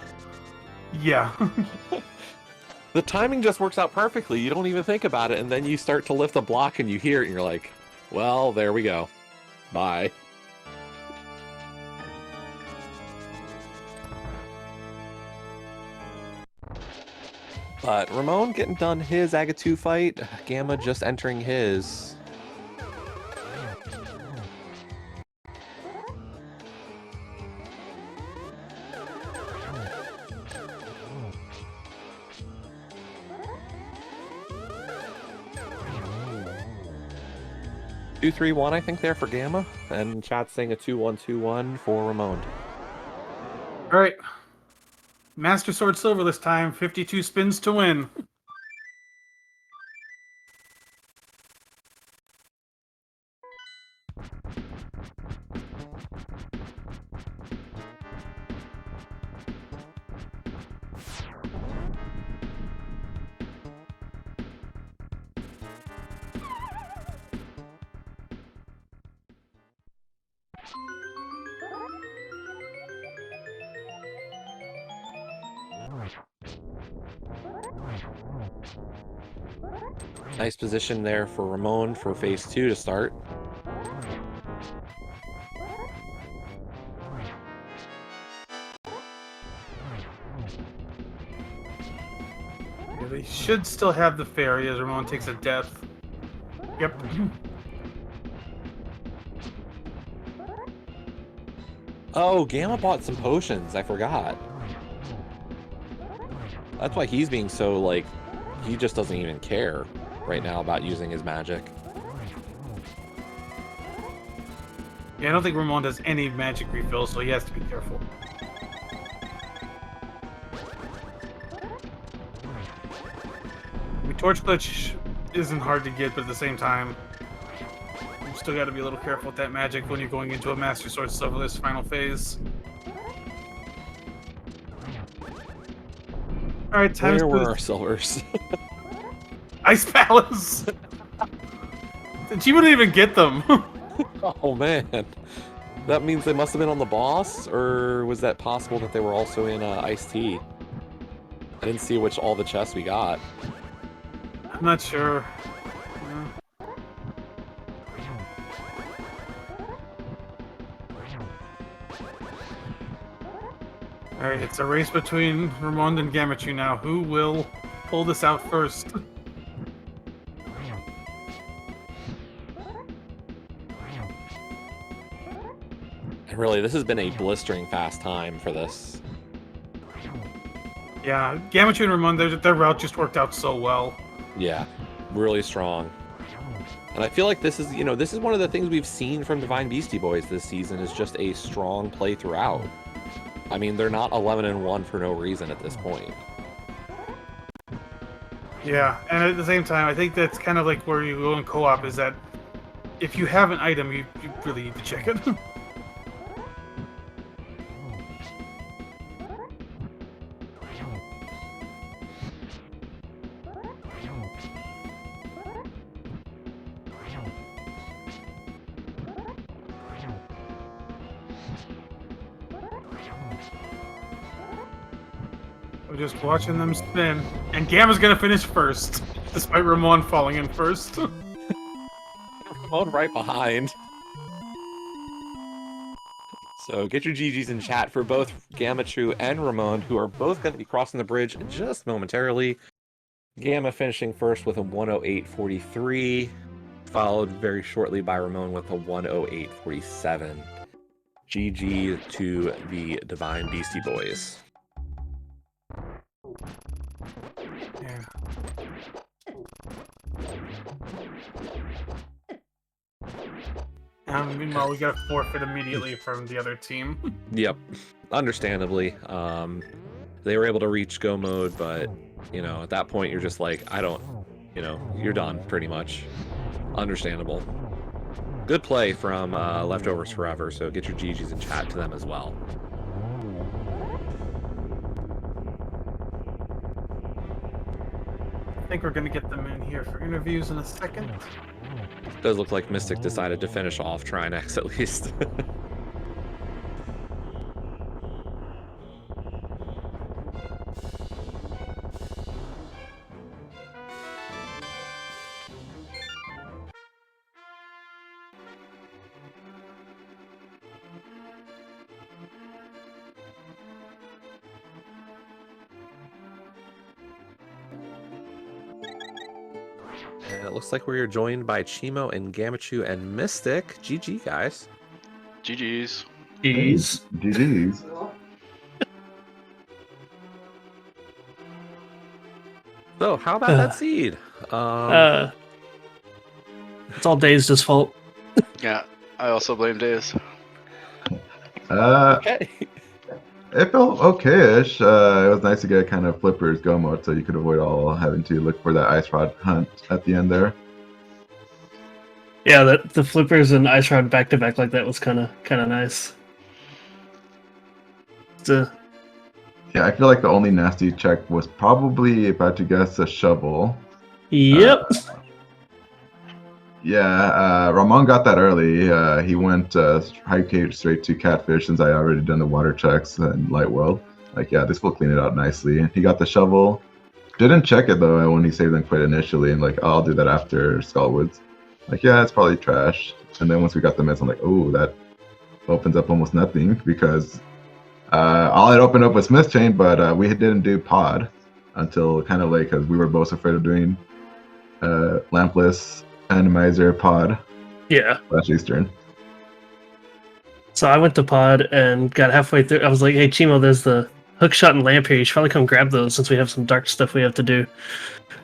Yeah. The timing just works out perfectly. You don't even think about it, and then you start to lift a block and you hear it, and you're like, well, there we go. Bye. But Ramon getting done his Agatu fight, Gamma just entering his. 2-3-1, I think, there for Gamma, and chat's saying a 2-1-2-1 for Ramon. All right. Master Sword Silver this time, 52 spins to win. Nice position there for Ramon for phase 2 to start. Yeah, they should still have the fairy as Ramon takes a death. Yep. Oh, Gamma bought some potions. I forgot. That's why he's being so, like, he just doesn't even care right now about using his magic. Yeah, I don't think Ramon does any magic refills, so he has to be careful. I mean, Torch Glitch isn't hard to get, but at the same time, you still got to be a little careful with that magic when you're going into a Master Sword Silverless final phase. Alright, time Where were our silvers? Ice Palace! She wouldn't even get them. Oh man. That means they must have been on the boss, or was that possible that they were also in Ice Tea? I didn't see which all the chests we got. I'm not sure. Alright, it's a race between Ramon and Gamachu now. Who will pull this out first? And really, this has been a blistering fast time for this. Yeah, Gamachu and Ramon, their route just worked out so well. Yeah, really strong. And I feel like this is, you know, this is one of the things we've seen from Divine Beastie Boys this season, is just a strong play throughout. I mean, they're not 11-1 for no reason at this point. Yeah, and at the same time, I think that's kind of like where you go in co-op, is that if you have an item, you really need to check it. We're just watching them spin. And Gamma's gonna finish first, despite Ramon falling in first. Ramon right behind. So get your GGs in chat for both Gamma True and Ramon, who are both going to be crossing the bridge just momentarily. Gamma finishing first with a 108.43, followed very shortly by Ramon with a 108.47. GG to the Divine Beastie Boys. Yeah. Meanwhile, we got a forfeit immediately from the other team. Yep, understandably. They were able to reach go mode, but, you know, at that point you're just like, you're done, pretty much. Understandable. Good play from Leftovers Forever, so get your GGs in chat to them as well. I think we're going to get them in here for interviews in a second. Does look like Mystic decided to finish off Trinex at least. And it looks like we are joined by Chimo and Gamachu and Mystic. GG, guys. GG's. GG's. GG's. So, how about that seed? It's all Dazed's fault. Yeah, I also blame Days. Okay. It felt okay-ish. It was nice to get kind of flippers go mode, so you could avoid all having to look for that ice rod hunt at the end there. Yeah, the flippers and ice rod back to back like that was kind of nice. Yeah, I feel like the only nasty check was probably, if I had to guess, a shovel. Yep. Ramon got that early. He went high cage straight to catfish since I already done the water checks in Light World. Like, yeah, this will clean it out nicely. He got the shovel. Didn't check it though when he saved them quite initially, and like, oh, I'll do that after Skullwoods. Like, yeah, it's probably trash. And then once we got the mids, I'm like, oh, that opens up almost nothing because all it opened up was Smith Chain, but we didn't do pod until kind of late because we were both afraid of doing lampless Randomizer pod. Yeah. Last Eastern. So I went to pod and got halfway through. I was like, hey, Chimo, there's the hook shot and lamp here. You should probably come grab those since we have some dark stuff we have to do.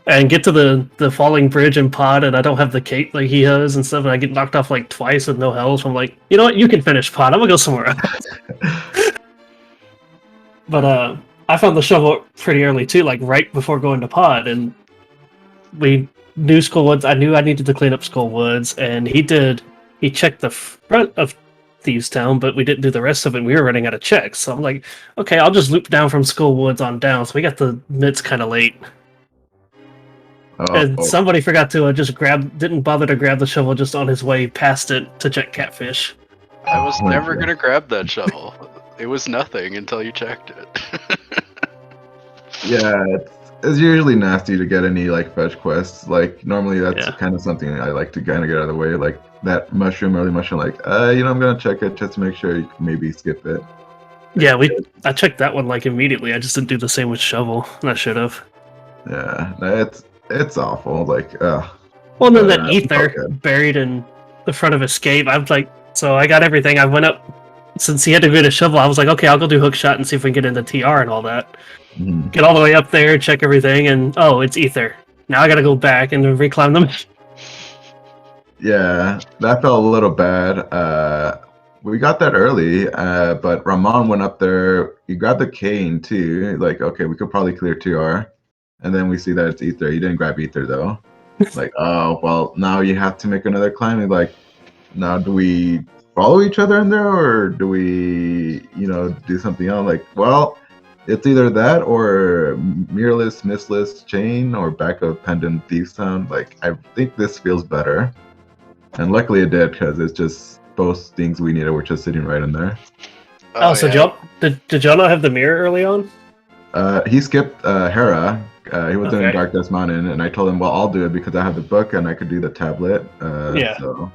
And get to the falling bridge and pod, and I don't have the cape like he has and stuff, and I get knocked off like twice with no health. So I'm like, you know what? You can finish pod. I'm gonna go somewhere else. But I found the shovel pretty early too, like right before going to pod, and we knew Skullwoods. I knew I needed to clean up Skullwoods, and he checked the front of Thieves Town, but we didn't do the rest of it. And we were running out of checks, so I'm like, okay, I'll just loop down from Skullwoods on down. So we got the mids kind of late. And somebody forgot to didn't bother to grab the shovel just on his way past it to check catfish. I was never gonna grab that shovel. It was nothing until you checked it. Yeah, it's usually nasty to get any like fetch quests. Like normally that's kind of something I like to kind of get out of the way. Like that early mushroom, like I'm gonna check it just to make sure you can maybe skip it. Yeah, I checked that one like immediately. I just didn't do the same with shovel, and I should have. Yeah, it's awful. Like, well, and then that ether buried in the front of escape. I was like, so I got everything. I went up since he had to go to shovel. I was like, okay, I'll go do hook shot and see if we can get into TR and all that. Mm-hmm. Get all the way up there, check everything, and oh, it's ether. Now I got to go back and reclimb them. Yeah, that felt a little bad. We got that early, but Ramon went up there. He grabbed the cane too. Like, okay, we could probably clear TR. And then we see that it's ether. He didn't grab ether though. Like, oh, well, now you have to make another climb. And like, now do we follow each other in there or do we, do something else? Like, well, it's either that or mirrorless, mistless chain or backup pendant Thieves Town. Like, I think this feels better. And luckily it did because it's just both things we needed were just sitting right in there. So did y'all not have the mirror early on? He skipped Hera. He was doing Dark Dust Mountain, and I told him, well, I'll do it because I have the book and I could do the tablet. So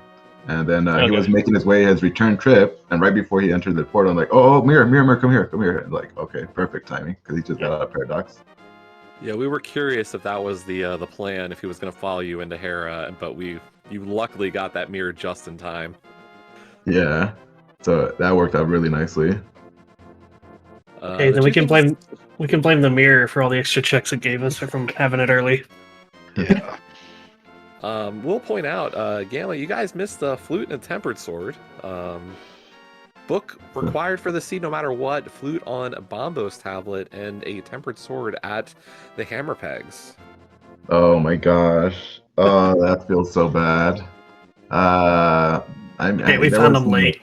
And then he Okay. was making his way his return trip, and right before he entered the portal, I'm like, oh, mirror, come here. And like, okay, perfect timing, because he just got out of Paradox. Yeah, we were curious if that was the plan, if he was going to follow you into Hera, but you luckily got that mirror just in time. Yeah, so that worked out really nicely. Okay, then we can blame the mirror for all the extra checks it gave us from having it early. Yeah. We'll point out, Gamma, you guys missed the flute and a tempered sword. Book required for the seed no matter what, flute on Bombo's tablet, and a tempered sword at the hammer pegs. Oh my gosh. Oh, that feels so bad. Okay, we found them late.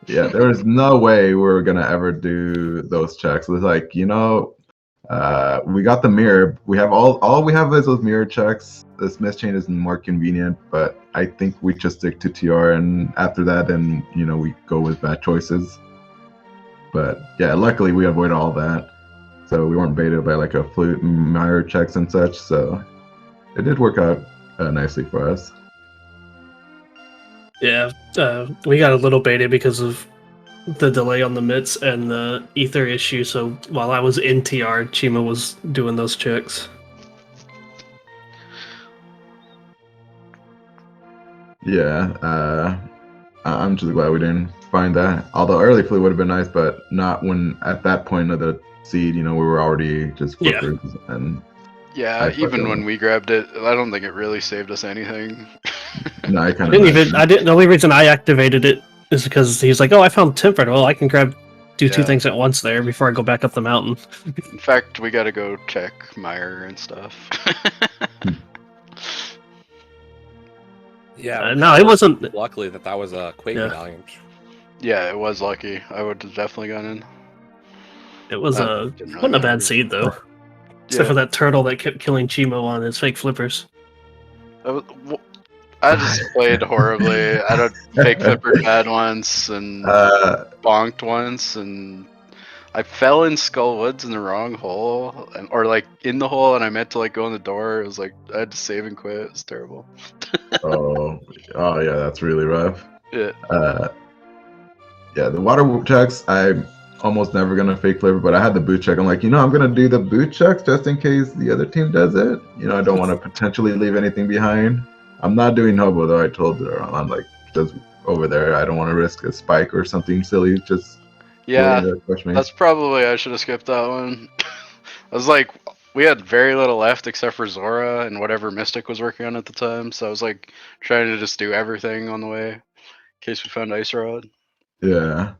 Yeah, there was no way we were gonna ever do those checks. It was like, we got the mirror. We have all we have is those mirror checks. This miss chain is more convenient, but I think we just stick to TR, and after that, then we go with bad choices. But yeah, luckily we avoid all that, so we weren't baited by like a flute and mirror checks and such. So it did work out nicely for us. Yeah, we got a little baited because of the delay on the mitts and the ether issue. So while I was in TR, Chima was doing those checks. Yeah, I'm just glad we didn't find that. Although early flute would have been nice, but not when at that point of the seed, we were already just flippers. And Yeah, even when we grabbed it, I don't think it really saved us anything. no, I The only reason I activated it is because he's like, "Oh, I found tempered. Well, I can do two things at once there before I go back up the mountain." In fact, we gotta go check Meyer and stuff. Yeah, no, it wasn't. Luckily, that was a Quake medallion. Yeah, it was lucky. I would have definitely gone in. It was wasn't a bad seed though, except for that turtle that kept killing Chimo on his fake flippers. I just played horribly. I don't fake flipper bad once and bonked once, and I fell in Skull Woods in the wrong hole, or like in the hole, and I meant to like go in the door. It was like I had to save and quit. It was terrible. oh yeah, that's really rough. Yeah. Yeah, the water checks, I'm almost never gonna fake flipper, but I had the boot check. I'm like, I'm gonna do the boot checks just in case the other team does it. I don't want to potentially leave anything behind. I'm not doing hobo though. I told her I'm like just over there. I don't want to risk a spike or something silly. Just that's probably I should have skipped that one. I was like, we had very little left except for Zora and whatever Mystic was working on at the time. So I was like trying to just do everything on the way in case we found Ice Rod. Yeah.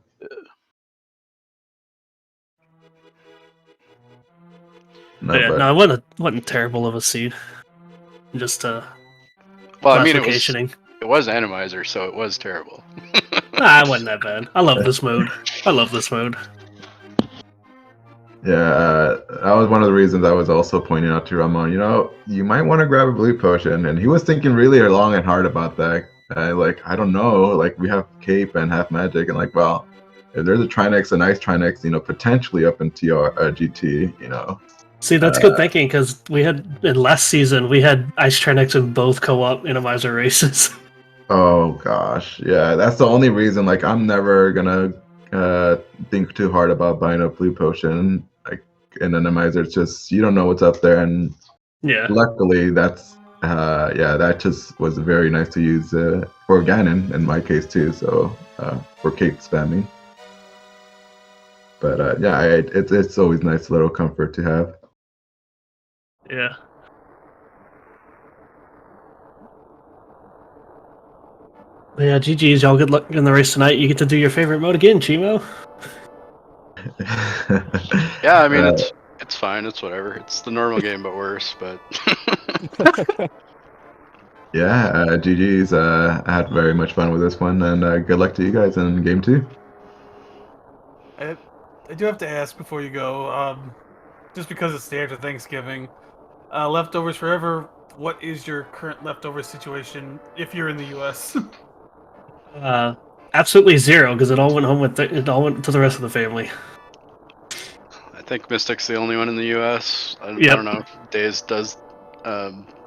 No, it wasn't terrible of a seed. Just well, I mean, it was Randomizer, so it was terrible. Nah, it wasn't that bad. I love this mode. Yeah, that was one of the reasons I was also pointing out to Ramon. You might want to grab a blue potion, and he was thinking really long and hard about that. I don't know. Like we have cape and half magic, and like, well, if there's a Trinex, a nice Trinex, potentially up in GT, See, that's good thinking, because we had in last season we had Ice Trinex in both co-op Randomizer races. Oh gosh, yeah, that's the only reason. Like, I'm never gonna think too hard about buying a blue potion. Like in Randomizer, it's just you don't know what's up there, and luckily that's that just was very nice to use for Ganon in my case too. So for cape spamming, but it's always nice little comfort to have. Yeah. Yeah, GG's, y'all. Good luck in the race tonight. You get to do your favorite mode again, Chimo. Yeah, I mean it's fine. It's whatever. It's the normal game, but worse. But yeah, GG's. I had very much fun with this one, and good luck to you guys in game 2. I do have to ask before you go, just because it's the after Thanksgiving, leftovers forever. What is your current leftover situation if you're in the U.S.? Absolutely zero, because it all went home it all went to the rest of the family. I think Mystic's the only one in the U.S. I don't know if Daze does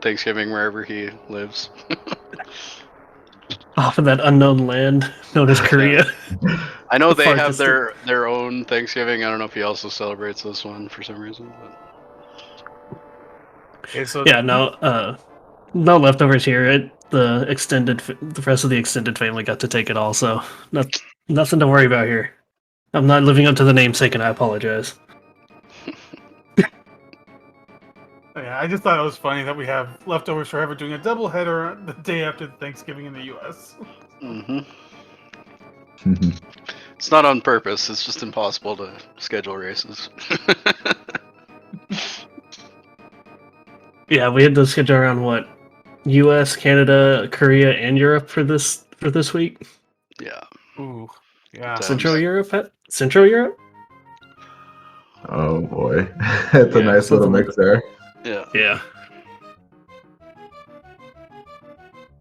Thanksgiving wherever he lives. off of that unknown land known as Korea. I know The they have farthest their own Thanksgiving. I don't know if he also celebrates this one for some reason. Okay, so Yeah, no leftovers here. The rest of the extended family got to take it all, so nothing to worry about here. I'm not living up to the namesake, and I apologize. yeah, I just thought it was funny that we have leftovers forever doing a doubleheader the day after Thanksgiving in the U.S. Mm-hmm. It's not on purpose. It's just impossible to schedule races. Yeah, we had to schedule around what U.S., Canada, Korea, and Europe for this week. Yeah. Ooh, yeah. Central Europe. Oh boy, it's a Yeah, nice little something like mix there. Yeah. Yeah.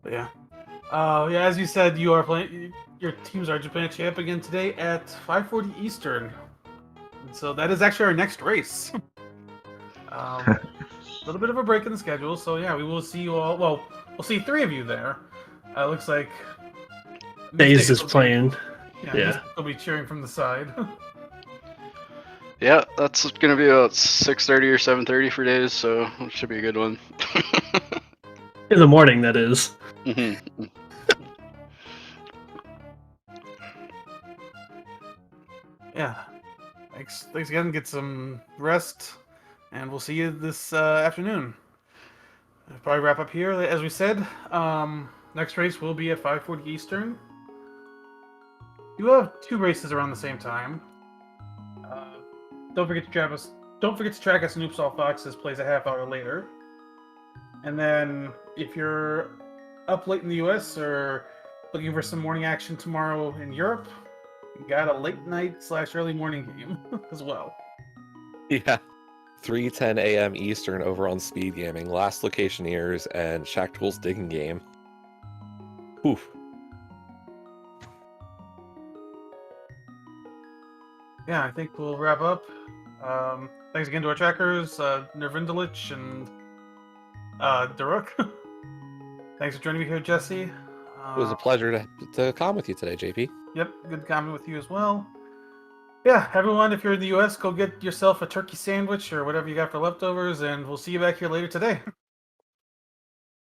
Yeah. Yeah, as you said, you are playing. Your teams are Japan champ again today at 5:40 Eastern. And so that is actually our next race. A little bit of a break in the schedule, so yeah, we will see you all. Well, we'll see 3 of you there. Looks like Days Mystic is will be- playing. Yeah, Yeah. Mystic will be cheering from the side. Yeah, that's gonna be about 6:30 or 7:30 for days, so it should be a good one. In the morning, that is. Mm-hmm. Yeah. Thanks again. Get some rest, and we'll see you this afternoon. We'll probably wrap up here, as we said. Next race will be at 5:40 Eastern. You will have 2 races around the same time. Don't forget to track us. Don't forget to track us. Noops All Foxes plays a half hour later. And then, if you're up late in the U.S. or looking for some morning action tomorrow in Europe, you got a late night / early morning game as well. Yeah. 3:10 a.m. Eastern over on SpeedGaming. Last Location Ears and Shack Tools Digging Game. Oof. Yeah, I think we'll wrap up. Thanks again to our trackers, Nervindalich and Daruk. Thanks for joining me here, Jesse. It was a pleasure to come with you today, JP. Yep, good comment with you as well. Yeah, everyone, if you're in the U.S., go get yourself a turkey sandwich or whatever you got for leftovers, and we'll see you back here later today.